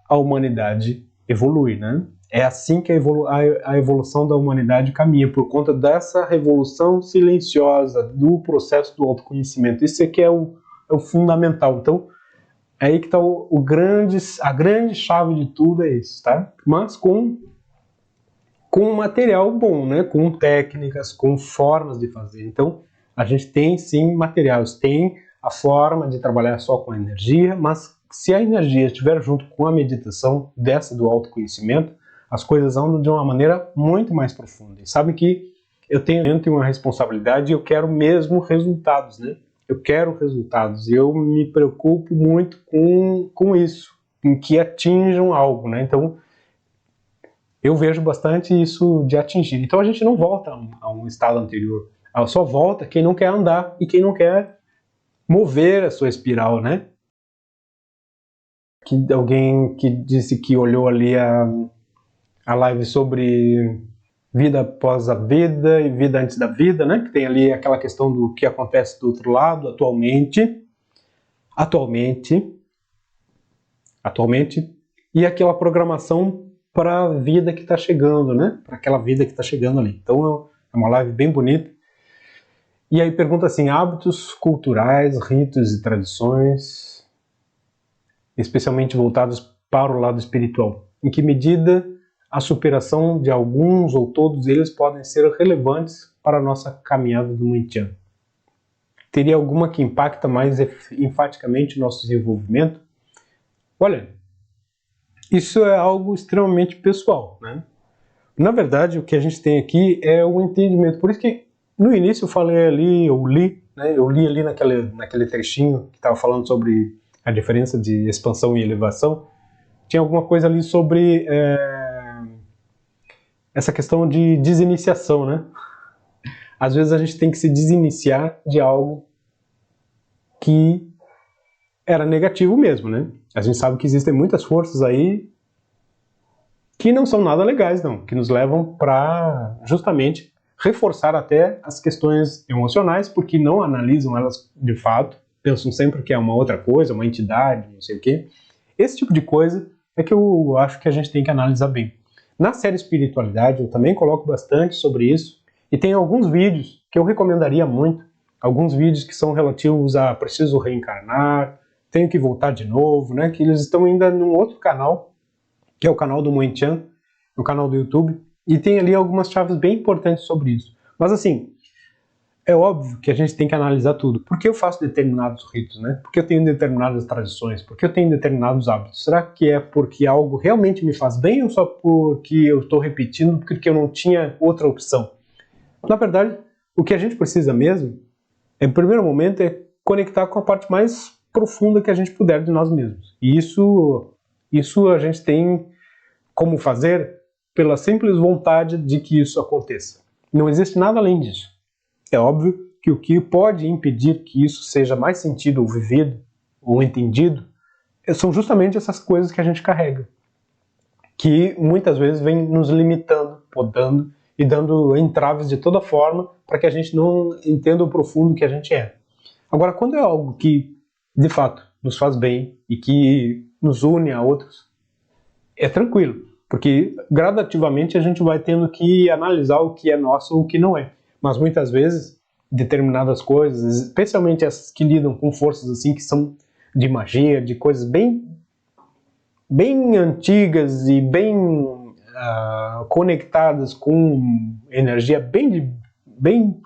a humanidade evolui, né? É assim que a evolução da humanidade caminha, por conta dessa revolução silenciosa do processo do autoconhecimento. Isso aqui é o fundamental. Então, é aí que está a grande chave de tudo é isso, tá? Mas com material bom, né? Com técnicas, com formas de fazer. Então, a gente tem sim materiais, tem a forma de trabalhar só com a energia, mas se a energia estiver junto com a meditação dessa do autoconhecimento, as coisas andam de uma maneira muito mais profunda. E sabe que eu tenho uma responsabilidade e eu quero mesmo resultados, né? Eu quero resultados e eu me preocupo muito com isso, em que atinjam algo, né? Então, eu vejo bastante isso de atingir. Então, a gente não volta a um estado anterior. Só volta quem não quer andar e quem não quer mover a sua espiral, né? Alguém que disse que olhou ali a live sobre vida após a vida e vida antes da vida, né? Que tem ali aquela questão do que acontece do outro lado atualmente, e aquela programação para a vida que está chegando, né? Para aquela vida que está chegando ali. Então é uma live bem bonita. E aí pergunta assim, hábitos culturais, ritos e tradições, especialmente voltados para o lado espiritual. Em que medida a superação de alguns ou todos eles podem ser relevantes para a nossa caminhada do Muay-Chan? Teria alguma que impacta mais enfaticamente o nosso desenvolvimento? Olha, isso é algo extremamente pessoal, né? Na verdade, o que a gente tem aqui é o entendimento. Por isso que no início eu falei ali, eu li ali naquele trechinho que estava falando sobre a diferença de expansão e elevação. Tinha alguma coisa ali sobre essa questão de desiniciação, né? Às vezes a gente tem que se desiniciar de algo que era negativo mesmo, né? A gente sabe que existem muitas forças aí que não são nada legais, não, que nos levam para justamente reforçar até as questões emocionais, porque não analisam elas de fato, pensam sempre que é uma outra coisa, uma entidade, não sei o quê. Esse tipo de coisa é que eu acho que a gente tem que analisar bem. Na série Espiritualidade eu também coloco bastante sobre isso, e tem alguns vídeos que eu recomendaria muito, alguns vídeos que são relativos a preciso reencarnar, tenho que voltar de novo, né? Que eles estão ainda num outro canal, que é o canal do Muay-Chan, no canal do YouTube, e tem ali algumas chaves bem importantes sobre isso. Mas assim, é óbvio que a gente tem que analisar tudo. Por que eu faço determinados ritos, né? Por que eu tenho determinadas tradições? Por que eu tenho determinados hábitos? Será que é porque algo realmente me faz bem ou só porque eu estou repetindo porque eu não tinha outra opção? Na verdade, o que a gente precisa mesmo, em primeiro momento, é conectar com a parte mais profunda que a gente puder de nós mesmos. E isso a gente tem como fazer pela simples vontade de que isso aconteça. Não existe nada além disso. É óbvio que o que pode impedir que isso seja mais sentido ou vivido ou entendido são justamente essas coisas que a gente carrega, que muitas vezes vem nos limitando, podando e dando entraves de toda forma para que a gente não entenda o profundo que a gente é. Agora, quando é algo que, de fato, nos faz bem e que nos une a outros, é tranquilo, porque gradativamente a gente vai tendo que analisar o que é nosso ou o que não é. Mas muitas vezes, determinadas coisas, especialmente essas que lidam com forças assim, que são de magia, de coisas bem antigas e bem conectadas com energia bem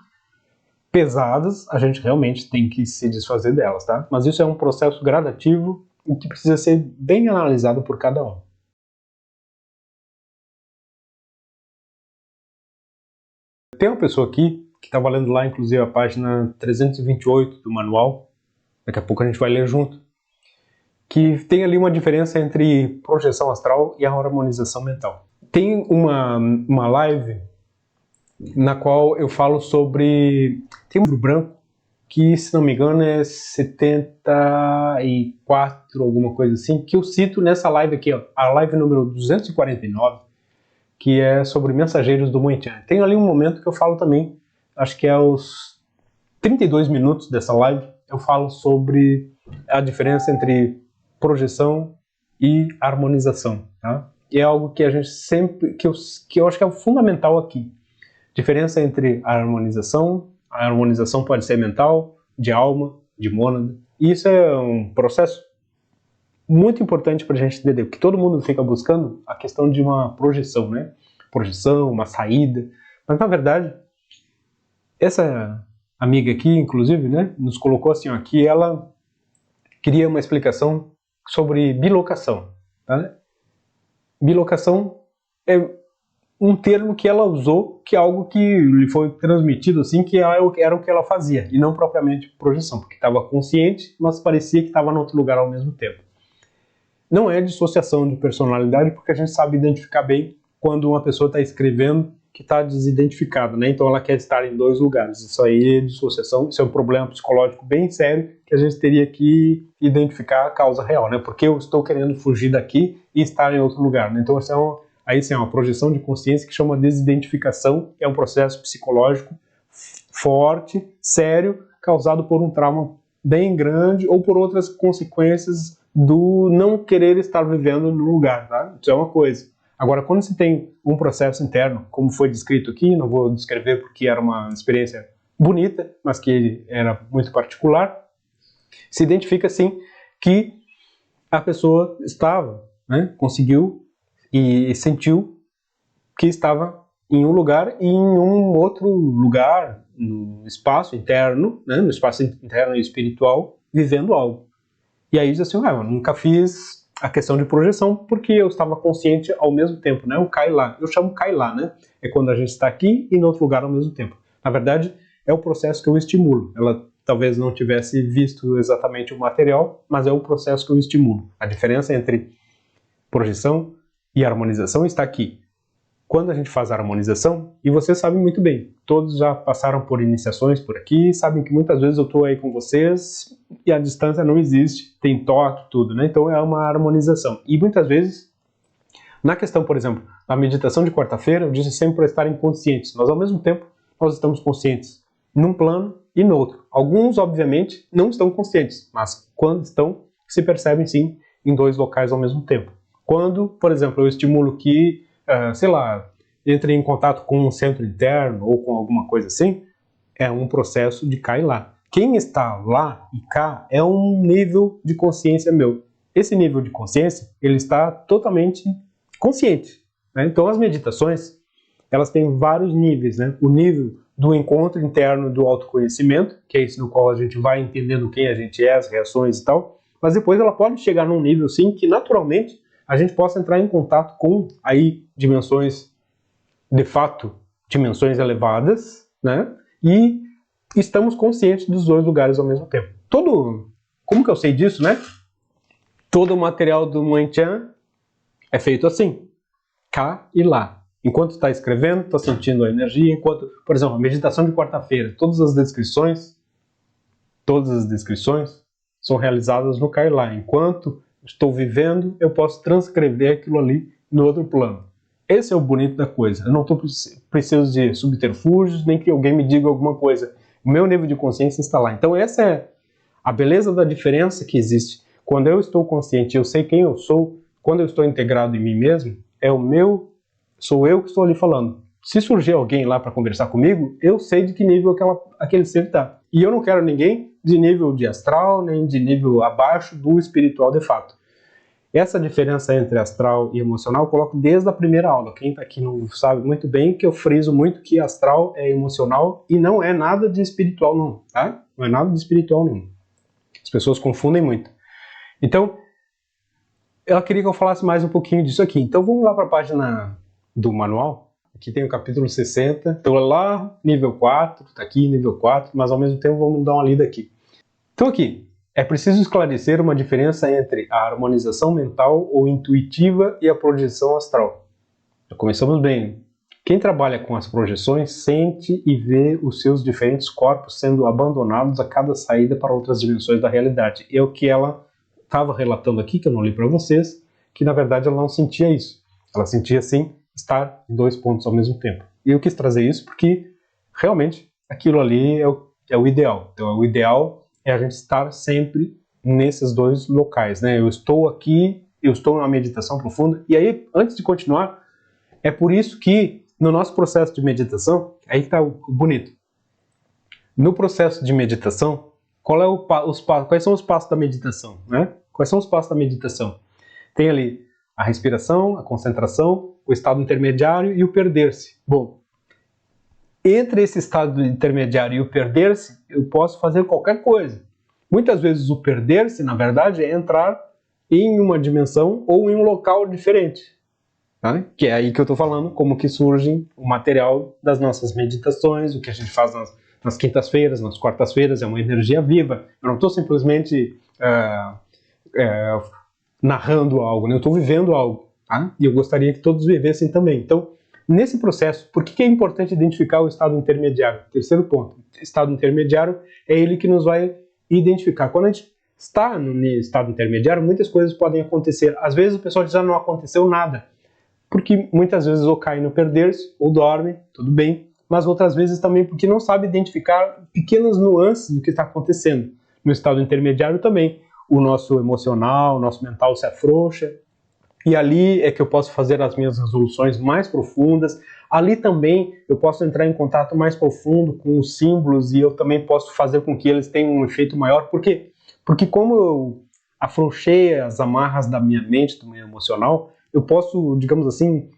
pesadas, a gente realmente tem que se desfazer delas, tá? Mas isso é um processo gradativo e que precisa ser bem analisado por cada um. Tem uma pessoa aqui que estava lendo lá, inclusive, a página 328 do manual, daqui a pouco a gente vai ler junto, que tem ali uma diferença entre projeção astral e a harmonização mental. Tem uma live na qual eu falo sobre... Tem um livro branco que, se não me engano, é 74, alguma coisa assim, que eu cito nessa live aqui, ó, a live número 249, que é sobre mensageiros do Moentian. Tem ali um momento que eu falo também, acho que é os 32 minutos dessa live, eu falo sobre a diferença entre projeção e harmonização, tá? E é algo que a gente sempre, que eu acho que é o fundamental aqui. Diferença entre a harmonização pode ser mental, de alma, de mônada, e isso é um processo muito importante para a gente entender, porque todo mundo fica buscando a questão de uma projeção, né? Projeção, uma saída, mas na verdade, essa amiga aqui, inclusive, né, nos colocou assim, ó, que ela queria uma explicação sobre bilocação, tá? Bilocação é um termo que ela usou, que é algo que lhe foi transmitido assim, que era o que ela fazia, e não propriamente projeção, porque estava consciente, mas parecia que estava em outro lugar ao mesmo tempo. Não é dissociação de personalidade, porque a gente sabe identificar bem quando uma pessoa está escrevendo que está desidentificada, né? Então ela quer estar em dois lugares. Isso aí é dissociação, isso é um problema psicológico bem sério que a gente teria que identificar a causa real, né? Porque eu estou querendo fugir daqui e estar em outro lugar, né? Então aí sim, é uma projeção de consciência que chama desidentificação, que é um processo psicológico forte, sério, causado por um trauma bem grande ou por outras consequências do não querer estar vivendo no lugar, tá? Isso é uma coisa. Agora, quando se tem um processo interno, como foi descrito aqui, não vou descrever porque era uma experiência bonita, mas que era muito particular, se identifica sim que a pessoa estava, né, conseguiu e sentiu que estava em um lugar e em um outro lugar, no espaço interno, né, no espaço interno e espiritual, vivendo algo. E aí diz assim, eu nunca fiz a questão de projeção porque eu estava consciente ao mesmo tempo, né? O Kailá, eu chamo Kailá, né? É quando a gente está aqui e no outro lugar ao mesmo tempo. Na verdade, é o processo que eu estimulo. Ela talvez não tivesse visto exatamente o material, mas é o processo que eu estimulo. A diferença entre projeção e harmonização está aqui. Quando a gente faz a harmonização, e vocês sabem muito bem, todos já passaram por iniciações por aqui, sabem que muitas vezes eu estou aí com vocês e a distância não existe, tem toque, tudo, né? Então é uma harmonização. E muitas vezes, na questão, por exemplo, da meditação de quarta-feira, eu disse sempre para estarem conscientes, mas ao mesmo tempo nós estamos conscientes num plano e no outro. Alguns, obviamente, não estão conscientes, mas quando estão, se percebem sim em dois locais ao mesmo tempo. Quando, por exemplo, eu estimulo que sei lá, entre em contato com um centro interno ou com alguma coisa assim, é um processo de cá e lá. Quem está lá e cá é um nível de consciência meu. Esse nível de consciência, ele está totalmente consciente, né? Então as meditações, elas têm vários níveis, né? O nível do encontro interno do autoconhecimento, que é esse no qual a gente vai entendendo quem a gente é, as reações e tal, mas depois ela pode chegar num nível, sim, que naturalmente a gente possa entrar em contato com aí dimensões, de fato, dimensões elevadas, né? E estamos conscientes dos dois lugares ao mesmo tempo. Como que eu sei disso, né? Todo o material do Moentian é feito assim, cá e lá. Enquanto está escrevendo, está sentindo a energia, enquanto, por exemplo, a meditação de quarta-feira, todas as descrições são realizadas no cá e lá. Enquanto estou vivendo, eu posso transcrever aquilo ali no outro plano. Esse é o bonito da coisa. Eu não preciso de subterfúgios, nem que alguém me diga alguma coisa. O meu nível de consciência está lá. Então essa é a beleza da diferença que existe. Quando eu estou consciente, eu sei quem eu sou, quando eu estou integrado em mim mesmo, sou eu que estou ali falando. Se surgir alguém lá para conversar comigo, eu sei de que nível aquele ser está. E eu não quero ninguém de nível de astral, nem de nível abaixo do espiritual de fato. Essa diferença entre astral e emocional eu coloco desde a primeira aula. Quem está aqui não sabe muito bem que eu friso muito que astral é emocional e não é nada de espiritual não, tá? Não é nada de espiritual não. As pessoas confundem muito. Então, ela queria que eu falasse mais um pouquinho disso aqui. Então vamos lá para a página do manual. Aqui tem o capítulo 60. Então lá, nível 4, está aqui nível 4, mas ao mesmo tempo vamos dar uma lida aqui. Então aqui, é preciso esclarecer uma diferença entre a harmonização mental ou intuitiva e a projeção astral. Já começamos bem. Quem trabalha com as projeções sente e vê os seus diferentes corpos sendo abandonados a cada saída para outras dimensões da realidade. É o que ela estava relatando aqui, que eu não li para vocês, que na verdade ela não sentia isso. Ela sentia sim estar em dois pontos ao mesmo tempo. E eu quis trazer isso porque realmente aquilo ali é o ideal. Então o ideal é a gente estar sempre nesses dois locais, né? Eu estou aqui, eu estou na meditação profunda. E aí, antes de continuar, é por isso que no nosso processo de meditação, aí está o bonito. No processo de meditação, quais são os passos da meditação, né? Quais são os passos da meditação? Tem ali a respiração, a concentração, o estado intermediário e o perder-se. Bom, entre esse estado intermediário e o perder-se, eu posso fazer qualquer coisa. Muitas vezes o perder-se, na verdade, é entrar em uma dimensão ou em um local diferente. Tá? Que é aí que eu estou falando, como que surge o material das nossas meditações, o que a gente faz nas quintas-feiras, nas quartas-feiras, é uma energia viva. Eu não estou simplesmente narrando algo, né? Eu estou vivendo algo. Tá? E eu gostaria que todos vivessem também. Então, nesse processo, por que é importante identificar o estado intermediário? Terceiro ponto, estado intermediário é ele que nos vai identificar. Quando a gente está no estado intermediário, muitas coisas podem acontecer. Às vezes o pessoal diz, não aconteceu nada. Porque muitas vezes ou cai no perder-se, ou dorme, tudo bem. Mas outras vezes também porque não sabe identificar pequenas nuances do que está acontecendo. No estado intermediário também, o nosso emocional, o nosso mental se afrouxa. E ali é que eu posso fazer as minhas resoluções mais profundas. Ali também eu posso entrar em contato mais profundo com os símbolos e eu também posso fazer com que eles tenham um efeito maior. Por quê? Porque como eu afrouxei as amarras da minha mente, do meu emocional, eu posso, digamos assim,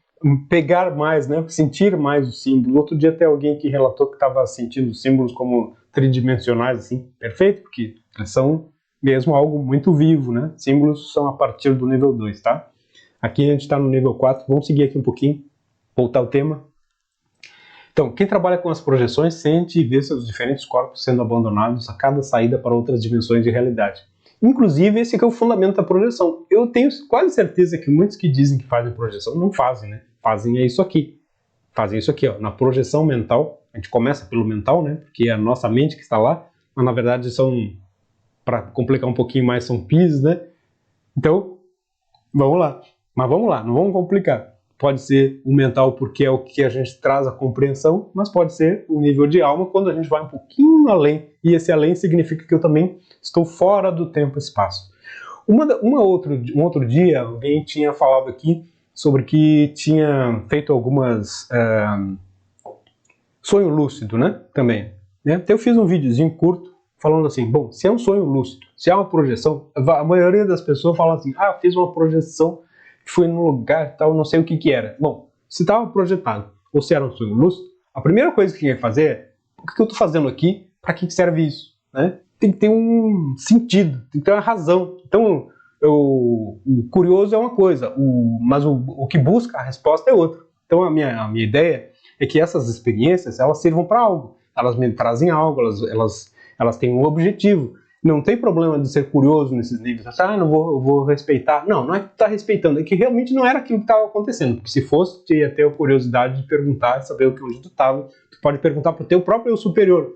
pegar mais, né? Sentir mais os símbolos. Outro dia até alguém que relatou que estava sentindo os símbolos como tridimensionais, assim, perfeito, porque eles são mesmo algo muito vivo, né? Símbolos são a partir do nível 2, tá? Aqui a gente está no nível 4, vamos seguir aqui um pouquinho, voltar ao tema. Então, quem trabalha com as projeções sente e vê seus diferentes corpos sendo abandonados a cada saída para outras dimensões de realidade. Inclusive, esse aqui é o fundamento da projeção. Eu tenho quase certeza que muitos que dizem que fazem projeção não fazem, né? Fazem isso aqui. Fazem isso aqui, ó, na projeção mental. A gente começa pelo mental, né? Porque é a nossa mente que está lá, mas na verdade são, para complicar um pouquinho mais, são pisos, né? Então, vamos lá. Mas vamos lá, não vamos complicar. Pode ser o mental porque é o que a gente traz a compreensão, mas pode ser o nível de alma quando a gente vai um pouquinho além. E esse além significa que eu também estou fora do tempo e espaço. Um outro dia, alguém tinha falado aqui sobre que tinha feito algumas... sonho lúcido, né? Também. Né? Então eu fiz um videozinho curto falando assim, bom, se é um sonho lúcido, se é uma projeção, a maioria das pessoas fala assim, ah, fiz uma projeção, fui num lugar tal, não sei o que era. Bom, se estava projetado ou se era um sonho lúcido, a primeira coisa que tinha que fazer é, o que eu estou fazendo aqui, para que serve isso? Né? Tem que ter um sentido, tem que ter uma razão. Então, o curioso é uma coisa, mas o que busca a resposta é outra. Então, a minha ideia é que essas experiências, elas sirvam para algo. Elas me trazem algo, elas têm um objetivo. Não tem problema de ser curioso nesses níveis. Ah, não vou respeitar. Não é que tu está respeitando, é que realmente não era aquilo que estava acontecendo. Porque se fosse, tu ia ter a curiosidade de perguntar, saber onde tu estava. Tu pode perguntar para o teu próprio eu superior.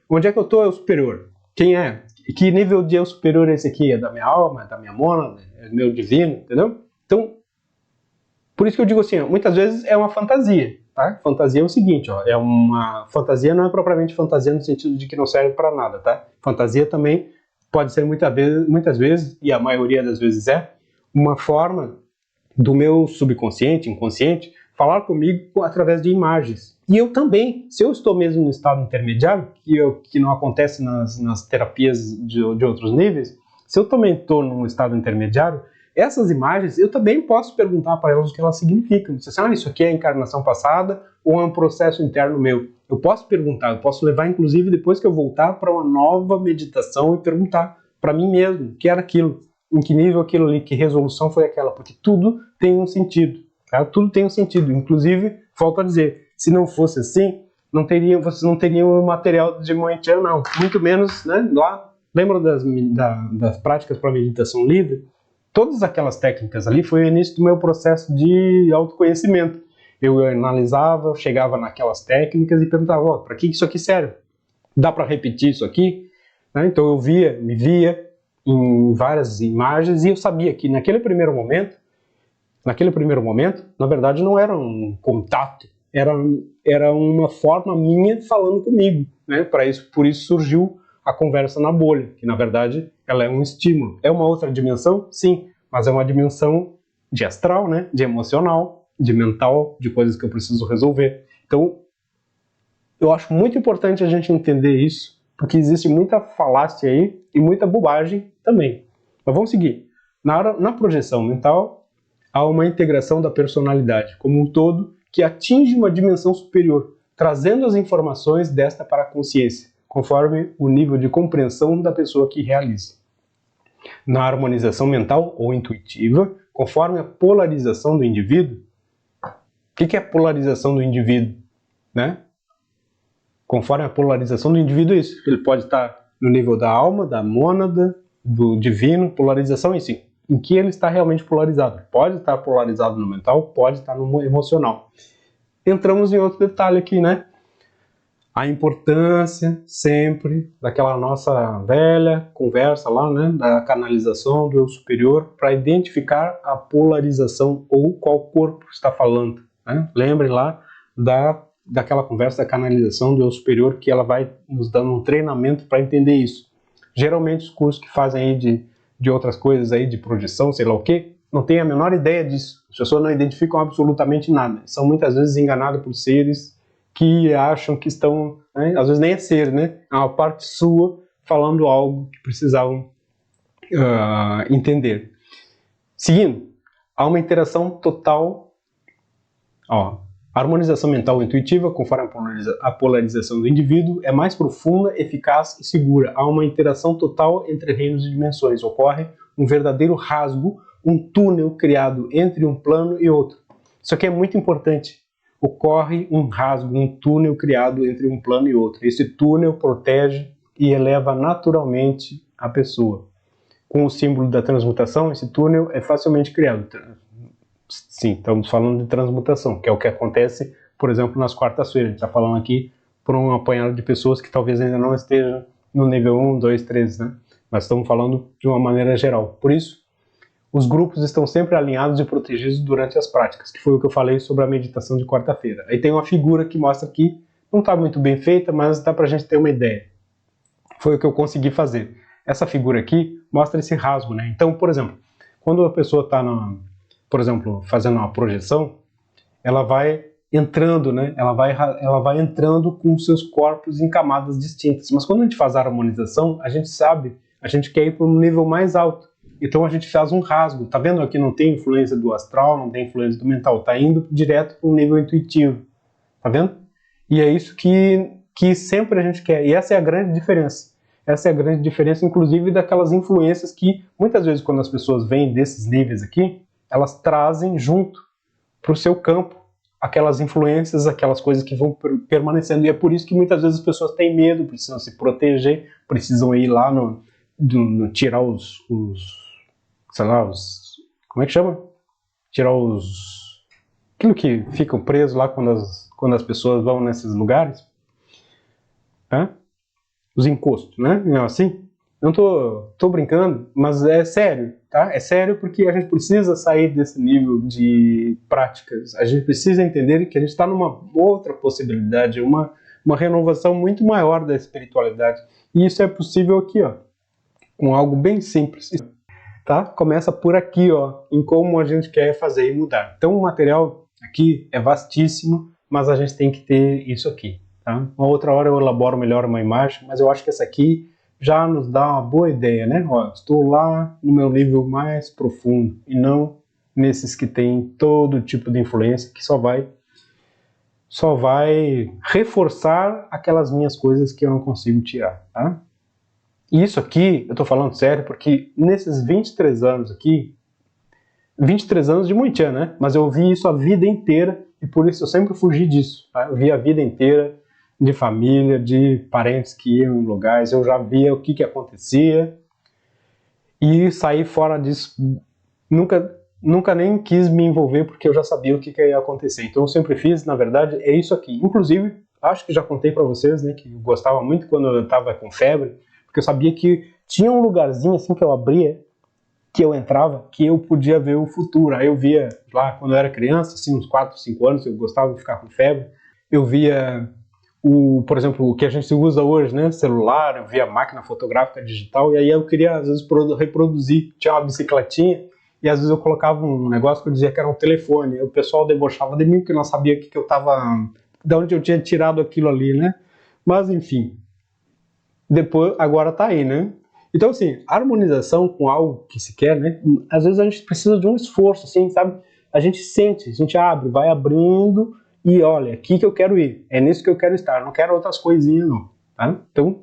Onde é que eu estou, eu superior? Quem é? E que nível de eu superior é esse aqui? É da minha alma? É da minha mona? É do meu divino? Entendeu? Então, por isso que eu digo assim, muitas vezes é uma fantasia. Tá? Fantasia é o seguinte, ó, fantasia não é propriamente fantasia no sentido de que não serve para nada, tá? Fantasia também pode ser muitas vezes, e a maioria das vezes é, uma forma do meu subconsciente, inconsciente, falar comigo através de imagens. E eu também, se eu estou mesmo no estado intermediário, que não acontece nas terapias de outros níveis, se eu também estou num estado intermediário, essas imagens, eu também posso perguntar para elas o que elas significam. Você sabe, isso aqui é a encarnação passada ou é um processo interno meu? Eu posso perguntar, eu posso levar, inclusive, depois que eu voltar para uma nova meditação e perguntar para mim mesmo o que era aquilo, em que nível aquilo ali, que resolução foi aquela, porque tudo tem um sentido, tá? Tudo tem um sentido, inclusive volto a dizer, se não fosse assim, vocês não teriam o material de Moentian, não. Muito menos, né? Lá, lembram das práticas para meditação livre? Todas aquelas técnicas ali foi o início do meu processo de autoconhecimento. Eu analisava, chegava naquelas técnicas e perguntava, para que isso aqui serve? Dá para repetir isso aqui? Né? Então eu me via em várias imagens e eu sabia que naquele primeiro momento, na verdade não era um contato, era uma forma minha falando comigo, né? Por isso surgiu a conversa na bolha, que na verdade ela é um estímulo. É uma outra dimensão? Sim, mas é uma dimensão de astral, né? De emocional, de mental, de coisas que eu preciso resolver. Então, eu acho muito importante a gente entender isso, porque existe muita falácia aí e muita bobagem também. Mas vamos seguir. Na projeção mental, há uma integração da personalidade como um todo que atinge uma dimensão superior, trazendo as informações desta para a consciência, conforme o nível de compreensão da pessoa que realiza. Na harmonização mental ou intuitiva, conforme a polarização do indivíduo. O que é a polarização do indivíduo? Né? Conforme a polarização do indivíduo, é isso. Ele pode estar no nível da alma, da mônada, do divino, polarização em si. Em que ele está realmente polarizado. Pode estar polarizado no mental, pode estar no emocional. Entramos em outro detalhe aqui, né? A importância sempre daquela nossa velha conversa lá, né? Da canalização do eu superior para identificar a polarização ou qual corpo está falando. Né? Lembre lá daquela conversa da canalização do eu superior, que ela vai nos dando um treinamento para entender isso. Geralmente os cursos que fazem aí de outras coisas aí, de projeção, sei lá o que, não tem a menor ideia disso. As pessoas não identificam absolutamente nada. São muitas vezes enganadas por seres que acham que estão, né? Às vezes nem é ser, né? É uma parte sua falando algo que precisavam entender. Seguindo, há uma interação total, ó, a harmonização mental intuitiva, conforme a polarização do indivíduo, é mais profunda, eficaz e segura. Há uma interação total entre reinos e dimensões. Ocorre um verdadeiro rasgo, um túnel criado entre um plano e outro. Isso aqui é muito importante. Ocorre um rasgo, um túnel criado entre um plano e outro. Esse túnel protege e eleva naturalmente a pessoa. Com o símbolo da transmutação, esse túnel é facilmente criado. Sim, estamos falando de transmutação, que é o que acontece, por exemplo, nas quartas-feiras. A gente está falando aqui por um apanhado de pessoas que talvez ainda não estejam no nível 1, 2, 3, né? Mas estamos falando de uma maneira geral. Por isso, os grupos estão sempre alinhados e protegidos durante as práticas, que foi o que eu falei sobre a meditação de quarta-feira. Aí tem uma figura que mostra que não está muito bem feita, mas dá para a gente ter uma ideia. Foi o que eu consegui fazer. Essa figura aqui mostra esse rasgo, né? Então, por exemplo, quando a pessoa está, por exemplo, fazendo uma projeção, ela vai entrando, né? Ela vai entrando com seus corpos em camadas distintas. Mas quando a gente faz a harmonização, a gente sabe, a gente quer ir para um nível mais alto. Então a gente faz um rasgo. Tá vendo aqui? Não tem influência do astral, não tem influência do mental. Tá indo direto para um nível intuitivo. Tá vendo? E é isso que sempre a gente quer. E essa é a grande diferença. Essa é a grande diferença, inclusive, daquelas influências que, muitas vezes, quando as pessoas vêm desses níveis aqui, elas trazem junto para o seu campo aquelas influências, aquelas coisas que vão permanecendo. E é por isso que muitas vezes as pessoas têm medo, precisam se proteger, precisam ir lá tirar sei lá, como é que chama? Tirar aquilo que ficam presos lá quando as pessoas vão nesses lugares. Os encostos, né? Não, assim, não tô brincando, mas é sério, tá? É sério porque a gente precisa sair desse nível de práticas. A gente precisa entender que a gente está numa outra possibilidade, uma renovação muito maior da espiritualidade. E isso é possível aqui, ó, com algo bem simples, tá? Começa por aqui, ó, em como a gente quer fazer e mudar. Então o material aqui é vastíssimo, mas a gente tem que ter isso aqui. Tá? Uma outra hora eu elaboro melhor uma imagem, mas eu acho que essa aqui já nos dá uma boa ideia, né? Ó, estou lá no meu nível mais profundo e não nesses que tem todo tipo de influência que só vai reforçar aquelas minhas coisas que eu não consigo tirar, tá? E isso aqui, eu tô falando sério, porque nesses 23 anos aqui, 23 anos de Moentian, né? Mas eu vi isso a vida inteira e por isso eu sempre fugi disso. Tá? Eu vi a vida inteira de família, de parentes que iam em lugares, eu já via o que acontecia e saí fora disso. Nunca nem quis me envolver porque eu já sabia o que ia acontecer. Então eu sempre fiz, na verdade, é isso aqui. Inclusive, acho que já contei para vocês, né, que eu gostava muito quando eu estava com febre, porque eu sabia que tinha um lugarzinho assim que eu abria, que eu entrava, que eu podia ver o futuro. Aí eu via lá, quando eu era criança, assim, uns 4, 5 anos, eu gostava de ficar com febre, eu via por exemplo, o que a gente usa hoje, né, celular, eu via máquina fotográfica digital, e aí eu queria, às vezes, reproduzir. Tinha uma bicicletinha, e às vezes eu colocava um negócio que eu dizia que era um telefone, e o pessoal debochava de mim, porque não sabia o que eu tava, de onde eu tinha tirado aquilo ali, né, mas enfim, depois, agora tá aí, né. Então, assim, harmonização com algo que se quer, né, às vezes a gente precisa de um esforço, assim, sabe, a gente sente, a gente abre, vai abrindo, e olha, aqui que eu quero ir, é nisso que eu quero estar, não quero outras coisinhas não, tá? Então,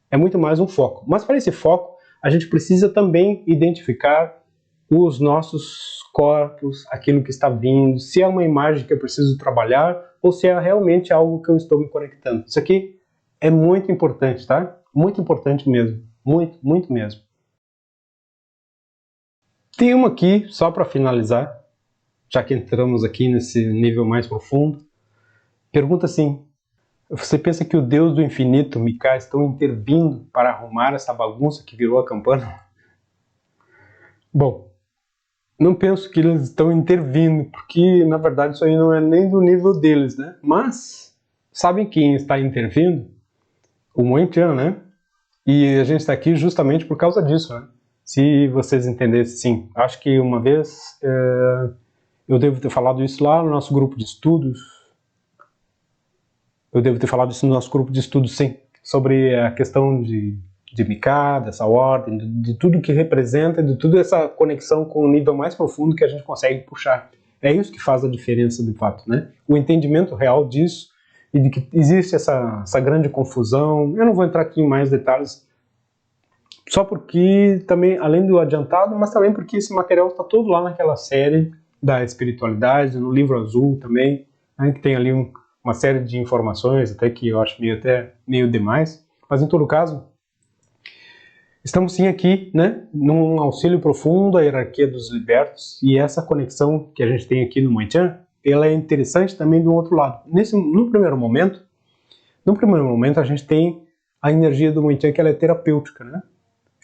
é muito mais um foco. Mas para esse foco, a gente precisa também identificar os nossos corpos, aquilo que está vindo, se é uma imagem que eu preciso trabalhar ou se é realmente algo que eu estou me conectando. Isso aqui é muito importante, tá? Muito importante mesmo, muito, muito mesmo. Tem uma aqui, só para finalizar, já que entramos aqui nesse nível mais profundo. Pergunta assim: você pensa que o Deus do infinito, Mika, estão intervindo para arrumar essa bagunça que virou a campana? Bom, não penso que eles estão intervindo, porque na verdade isso aí não é nem do nível deles, né? Mas, sabem quem está intervindo? O Moentian, né? E a gente está aqui justamente por causa disso, né? Se vocês entendessem, sim. Acho que uma vez eu devo ter falado isso lá no nosso grupo de estudos. Eu devo ter falado isso no nosso grupo de estudos, sim, sobre a questão de Mika, dessa ordem, de tudo que representa, de toda essa conexão com o nível mais profundo que a gente consegue puxar. É isso que faz a diferença, de fato, né? O entendimento real disso e de que existe essa grande confusão. Eu não vou entrar aqui em mais detalhes, só porque também, além do adiantado, mas também porque esse material está todo lá naquela série da espiritualidade, no livro azul também, né, que tem ali uma série de informações, até que eu acho meio demais, mas em todo caso, estamos sim aqui, né, num auxílio profundo à hierarquia dos libertos, e essa conexão que a gente tem aqui no Moentian, ela é interessante também do outro lado. No primeiro momento a gente tem a energia do Moentian, que ela é terapêutica, né?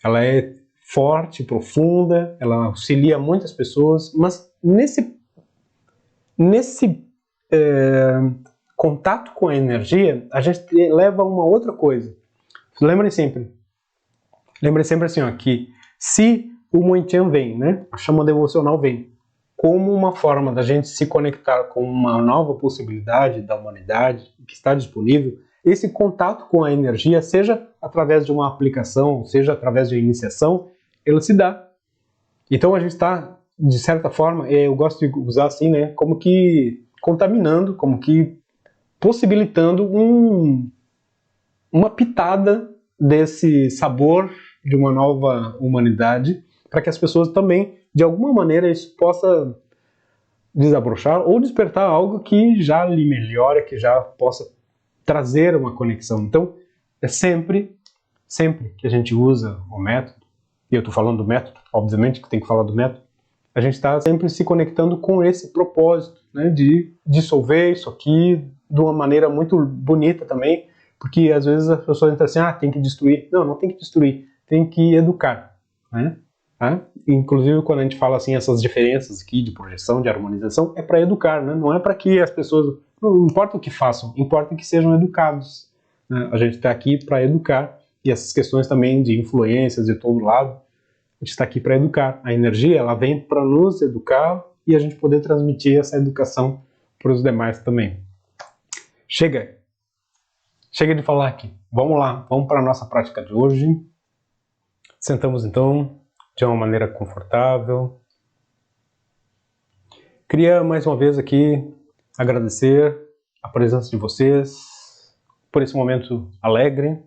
Ela é forte, profunda, ela auxilia muitas pessoas, mas nesse contato com a energia, a gente leva a uma outra coisa. Lembrem sempre assim, ó, que se o Moentian vem, né, a chama devocional vem, como uma forma da gente se conectar com uma nova possibilidade da humanidade que está disponível, esse contato com a energia, seja através de uma aplicação, seja através de iniciação, ele se dá. Então a gente está, de certa forma, eu gosto de usar assim, né, como que contaminando, como que possibilitando uma pitada desse sabor de uma nova humanidade, para que as pessoas também, de alguma maneira, isso possa desabrochar ou despertar algo que já lhe melhore, que já possa trazer uma conexão. Então, é sempre que a gente usa o método, e eu estou falando do método, obviamente que tem que falar do método, a gente está sempre se conectando com esse propósito, né, de dissolver isso aqui de uma maneira muito bonita também, porque às vezes as pessoas entram assim, tem que destruir. Não, não tem que destruir, tem que educar, né? Tá? Inclusive, quando a gente fala assim, essas diferenças aqui de projeção, de harmonização, é para educar, né? Não é para que as pessoas, não importa o que façam, importa que sejam educados, né? A gente está aqui para educar, e essas questões também de influências de todo lado, a gente está aqui para educar. A energia, ela vem para nos educar e a gente poder transmitir essa educação para os demais também. Chega de falar aqui. Vamos lá, vamos para a nossa prática de hoje. Sentamos então de uma maneira confortável. Queria mais uma vez aqui agradecer a presença de vocês por esse momento alegre,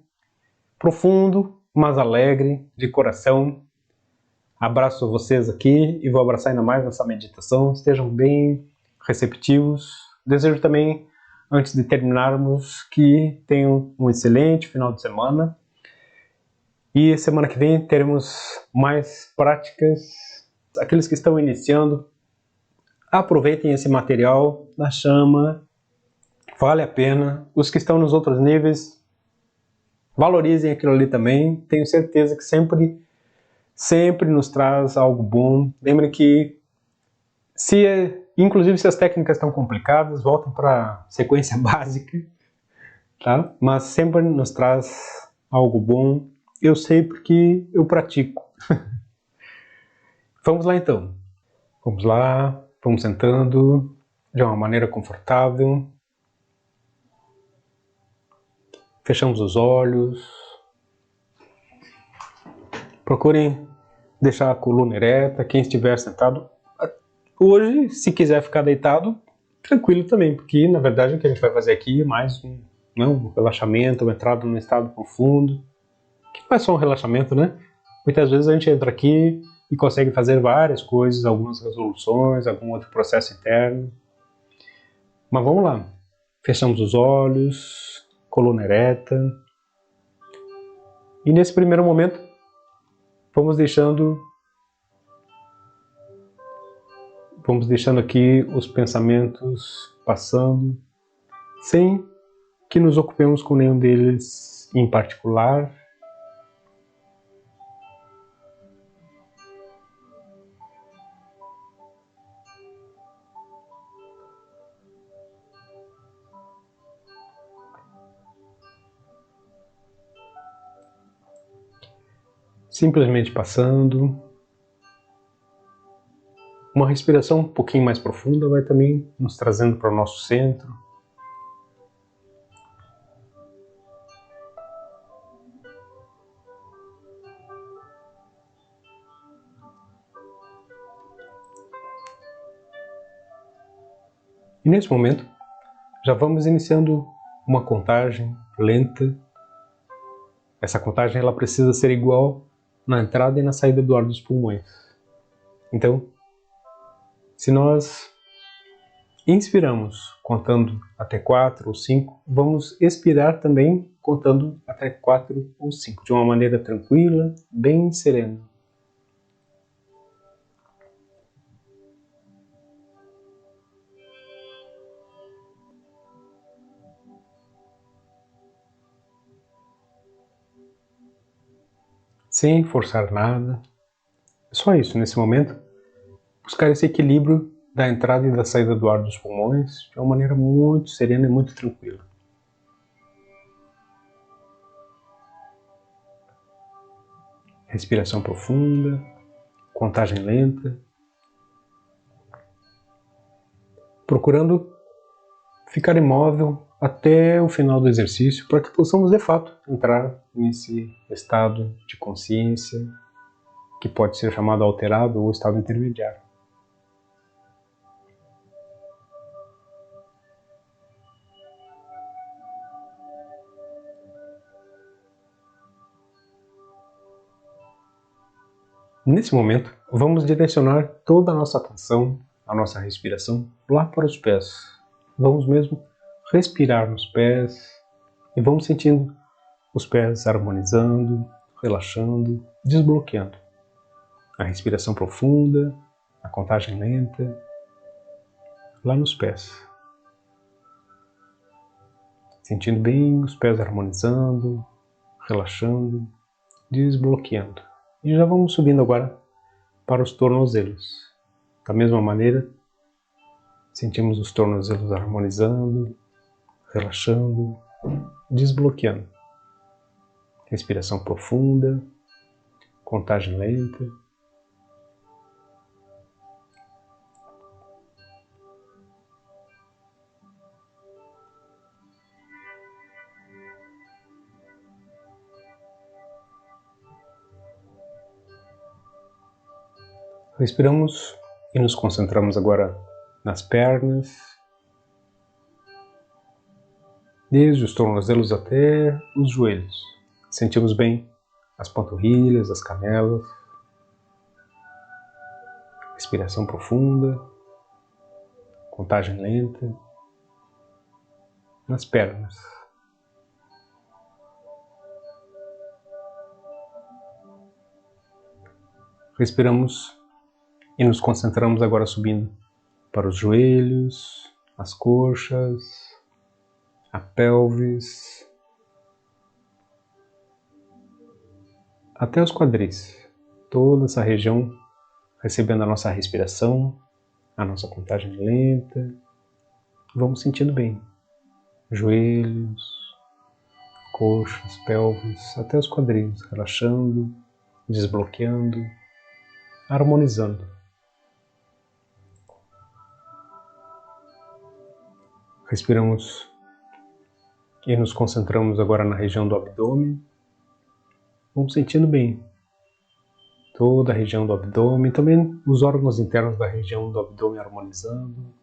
profundo, mas alegre, de coração. Abraço vocês aqui e vou abraçar ainda mais nessa meditação. Estejam bem receptivos, Desejo também, antes de terminarmos, que tenham um excelente final de semana. E semana que vem teremos mais práticas. Aqueles que estão iniciando, aproveitem esse material da chama, vale a pena. Os que estão nos outros níveis, valorizem aquilo ali também. Tenho certeza que sempre nos traz algo bom. Lembrem que, inclusive se as técnicas estão complicadas, voltem para a sequência básica, tá? Mas sempre nos traz algo bom. Eu sei porque eu pratico. Vamos lá então. Vamos lá, vamos sentando de uma maneira confortável. Fechamos os olhos. Procurem deixar a coluna ereta, quem estiver sentado. Hoje, se quiser ficar deitado, tranquilo também, porque na verdade o que a gente vai fazer aqui é mais um relaxamento, uma entrada num estado profundo, que não é só um relaxamento, né? Muitas vezes a gente entra aqui e consegue fazer várias coisas, algumas resoluções, algum outro processo interno. Mas vamos lá. Fechamos os olhos, coluna ereta. E nesse primeiro momento, vamos deixando aqui os pensamentos passando, sem que nos ocupemos com nenhum deles em particular. Simplesmente passando. Uma respiração um pouquinho mais profunda vai também nos trazendo para o nosso centro. E nesse momento, já vamos iniciando uma contagem lenta. Essa contagem ela precisa ser igual na entrada e na saída do ar dos pulmões. Então, se nós inspiramos contando até 4 ou 5, vamos expirar também contando até 4 ou 5, de uma maneira tranquila, bem serena. Sem forçar nada. Só isso, nesse momento, buscar esse equilíbrio da entrada e da saída do ar dos pulmões de uma maneira muito serena e muito tranquila. Respiração profunda, contagem lenta, procurando ficar imóvel até o final do exercício para que possamos de fato entrar nesse estado de consciência que pode ser chamado alterado ou estado intermediário. Nesse momento, vamos direcionar toda a nossa atenção, a nossa respiração, lá para os pés. Vamos mesmo respirar nos pés e vamos sentindo os pés harmonizando, relaxando, desbloqueando. A respiração profunda, a contagem lenta, lá nos pés. Sentindo bem os pés harmonizando, relaxando, desbloqueando. E já vamos subindo agora para os tornozelos. Da mesma maneira, sentimos os tornozelos harmonizando, relaxando, desbloqueando. Respiração profunda, contagem lenta. Respiramos e nos concentramos agora nas pernas, desde os tornozelos até os joelhos. Sentimos bem as panturrilhas, as canelas. Respiração profunda, contagem lenta. nas pernas. Respiramos e nos concentramos agora subindo para os joelhos, as coxas, a pelvis, até os quadris. Toda essa região recebendo a nossa respiração, a nossa contagem lenta. Vamos sentindo bem. Joelhos, coxas, pelvis, até os quadris, relaxando, desbloqueando, harmonizando. Respiramos e nos concentramos agora na região do abdômen. Vamos sentindo bem toda a região do abdômen, também os órgãos internos da região do abdômen harmonizando,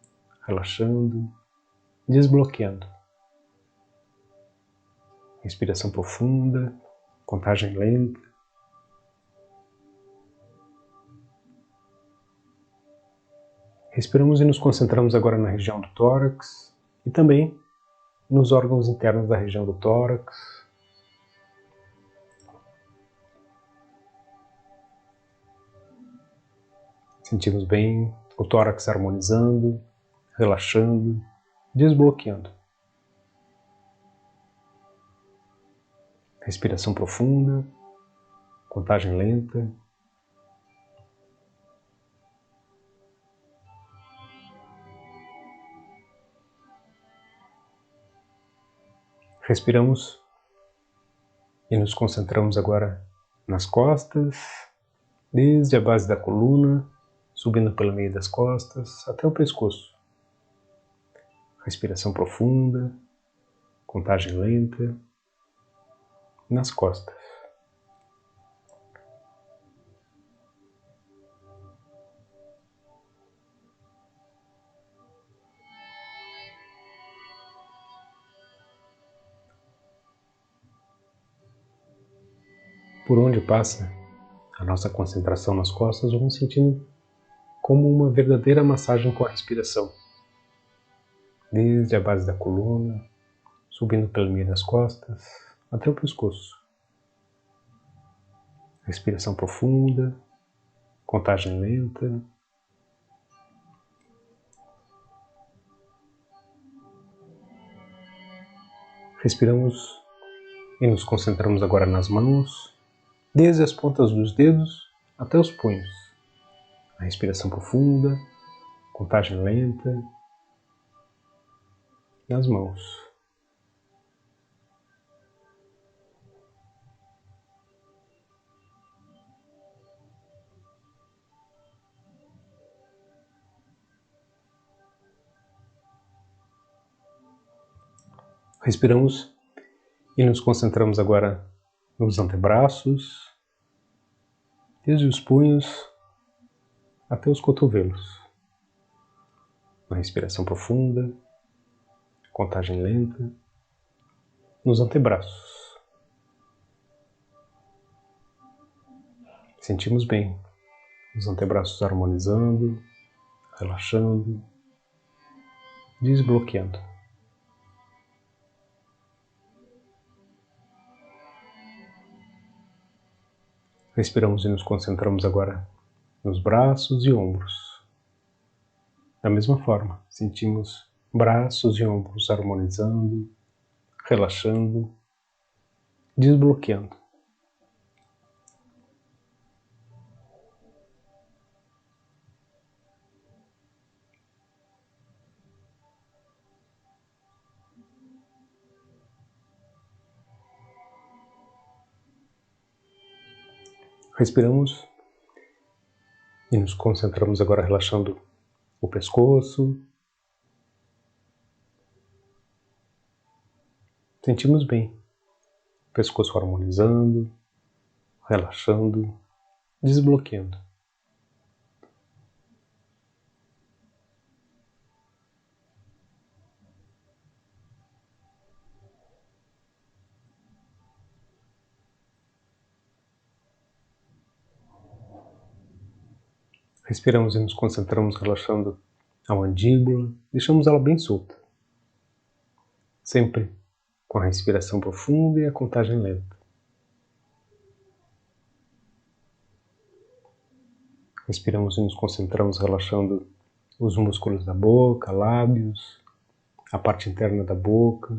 relaxando, desbloqueando. Respiração profunda, contagem lenta. Respiramos e nos concentramos agora na região do tórax e também nos órgãos internos da região do tórax. Sentimos bem o tórax harmonizando, relaxando, desbloqueando. Respiração profunda, contagem lenta. Respiramos e nos concentramos agora nas costas, desde a base da coluna, subindo pelo meio das costas até o pescoço. Respiração profunda, contagem lenta, nas costas. Por onde passa a nossa concentração nas costas, vamos sentindo como uma verdadeira massagem com a respiração. Desde a base da coluna, subindo pelo meio das costas, até o pescoço. Respiração profunda, contagem lenta. Respiramos e nos concentramos agora nas mãos, desde as pontas dos dedos até os punhos. A respiração profunda, contagem lenta, nas mãos. Respiramos e nos concentramos agora nos antebraços, desde os punhos até os cotovelos. Uma respiração profunda, contagem lenta, nos antebraços. Sentimos bem os antebraços harmonizando, relaxando, desbloqueando. Respiramos e nos concentramos agora nos braços e ombros. Da mesma forma, sentimos braços e ombros harmonizando, relaxando, desbloqueando. Respiramos e nos concentramos agora relaxando o pescoço. Sentimos bem o pescoço harmonizando, relaxando, desbloqueando. Respiramos e nos concentramos relaxando a mandíbula, deixamos ela bem solta. sempre com a respiração profunda e a contagem lenta. Respiramos e nos concentramos relaxando os músculos da boca, lábios, a parte interna da boca.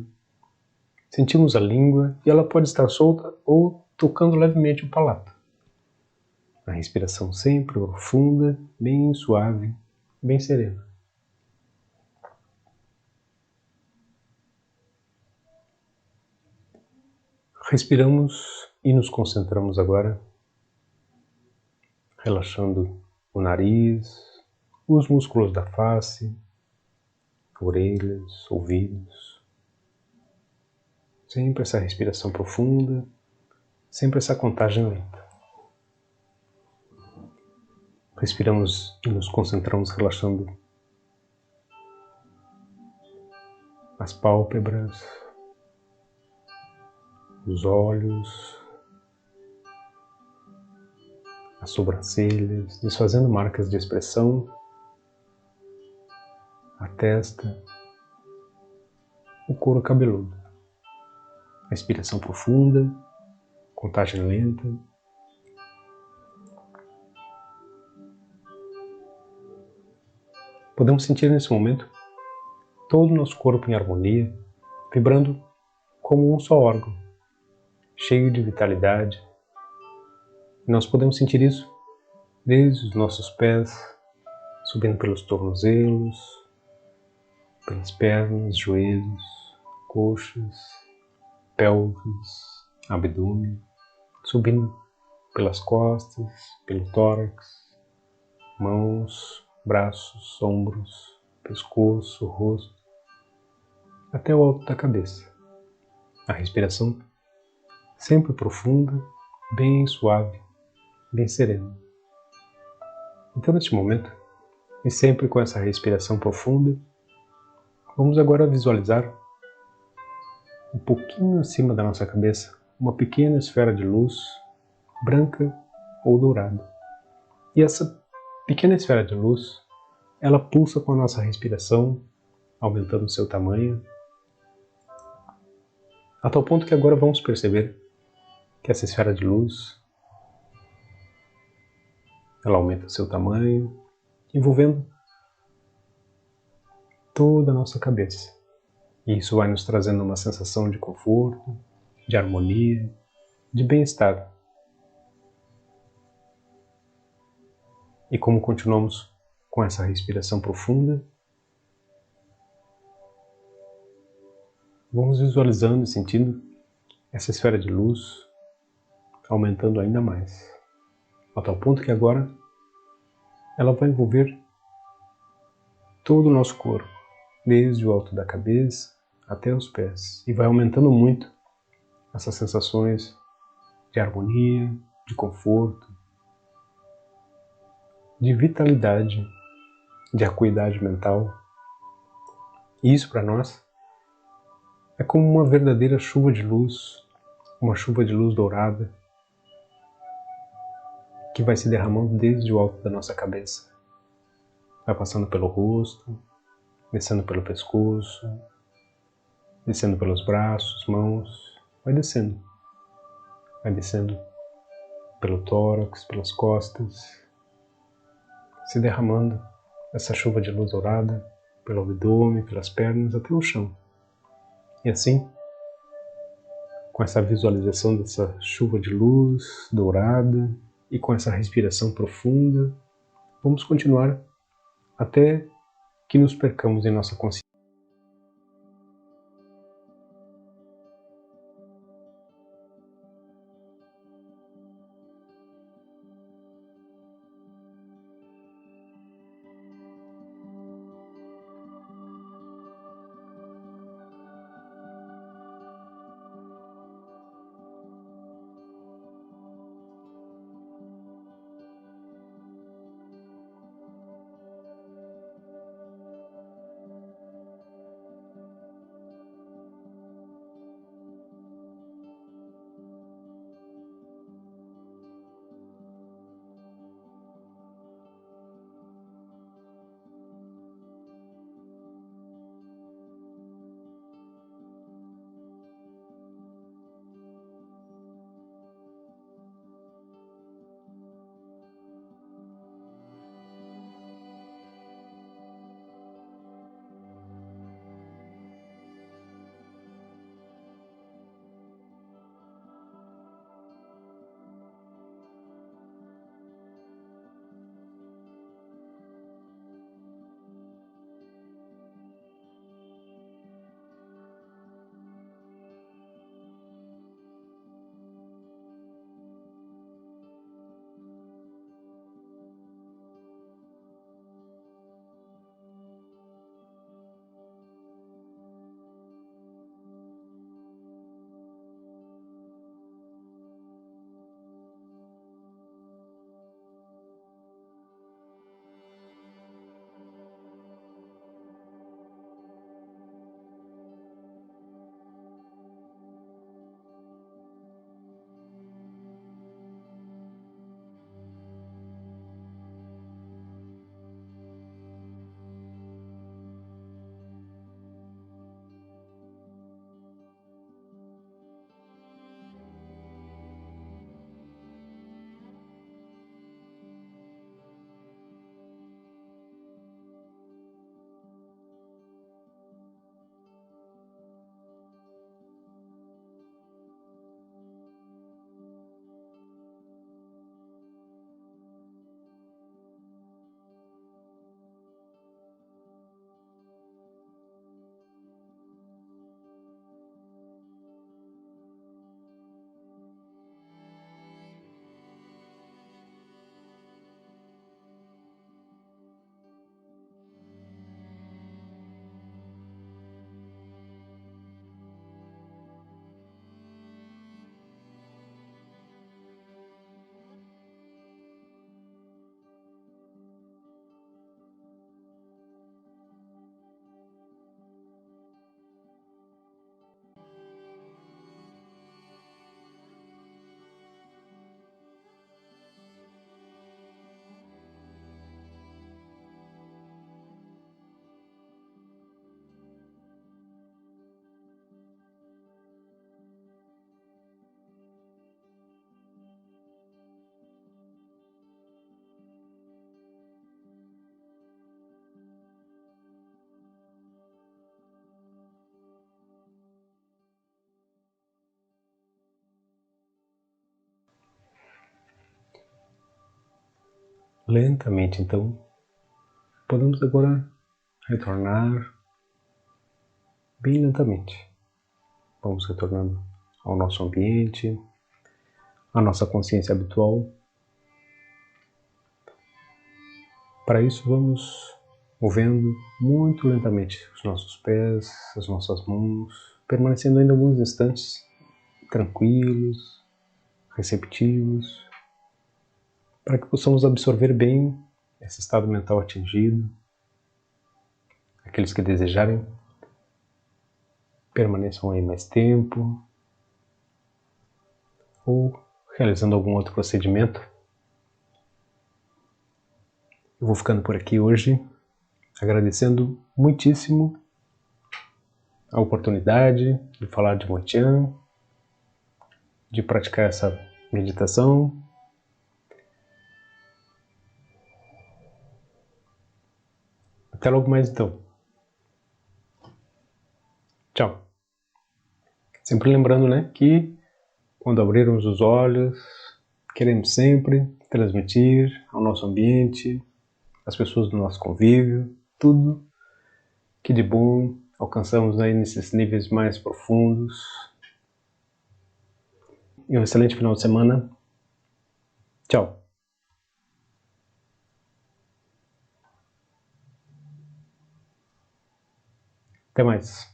Sentimos a língua e ela pode estar solta ou tocando levemente o palato. A respiração sempre profunda, bem suave, bem serena. Respiramos e nos concentramos agora, relaxando o nariz, os músculos da face, orelhas, ouvidos. Sempre essa respiração profunda, sempre essa contagem lenta. Respiramos e nos concentramos relaxando as pálpebras, os olhos, as sobrancelhas, desfazendo marcas de expressão, a testa, o couro cabeludo. Respiração profunda, contagem lenta. Podemos sentir nesse momento todo o nosso corpo em harmonia, vibrando como um só órgão, cheio de vitalidade. E nós podemos sentir isso desde os nossos pés, subindo pelos tornozelos, pelas pernas, joelhos, coxas, pelvis, abdômen, subindo pelas costas, pelo tórax, mãos, braços, ombros, pescoço, rosto, até o alto da cabeça. A respiração sempre profunda, bem suave, bem serena. Então, neste momento, e sempre com essa respiração profunda, vamos agora visualizar um pouquinho acima da nossa cabeça uma pequena esfera de luz branca ou dourada. E essa pequena esfera de luz, ela pulsa com a nossa respiração, aumentando seu tamanho, a tal ponto que agora vamos perceber que essa esfera de luz, ela aumenta seu tamanho, envolvendo toda a nossa cabeça. E isso vai nos trazendo uma sensação de conforto, de harmonia, de bem-estar. E como continuamos com essa respiração profunda, vamos visualizando e sentindo essa esfera de luz aumentando ainda mais, a tal ponto que agora ela vai envolver todo o nosso corpo, desde o alto da cabeça até os pés, e vai aumentando muito essas sensações de harmonia, de conforto, de vitalidade, de acuidade mental. E isso para nós é como uma verdadeira chuva de luz, uma chuva de luz dourada, que vai se derramando desde o alto da nossa cabeça. Vai passando pelo rosto, descendo pelo pescoço, descendo pelos braços, mãos, vai descendo pelo tórax, pelas costas, se derramando essa chuva de luz dourada pelo abdômen, pelas pernas até o chão. E assim, com essa visualização dessa chuva de luz dourada e com essa respiração profunda, vamos continuar até que nos percamos em nossa consciência. lentamente. Então, podemos agora retornar bem lentamente. Vamos retornando ao nosso ambiente, à nossa consciência habitual. Para isso, vamos movendo muito lentamente os nossos pés, as nossas mãos, permanecendo ainda alguns instantes tranquilos, receptivos, para que possamos absorver bem esse estado mental atingido. Aqueles que desejarem, permaneçam aí mais tempo, ou realizando algum outro procedimento. Eu vou ficando por aqui hoje, agradecendo muitíssimo a oportunidade de falar de Moitian, de praticar essa meditação. Até logo mais então. Tchau. Sempre lembrando, né, que quando abrirmos os olhos, queremos sempre transmitir ao nosso ambiente, às pessoas do nosso convívio, tudo que de bom alcançamos aí nesses níveis mais profundos. E um excelente final de semana. Tchau. Até mais.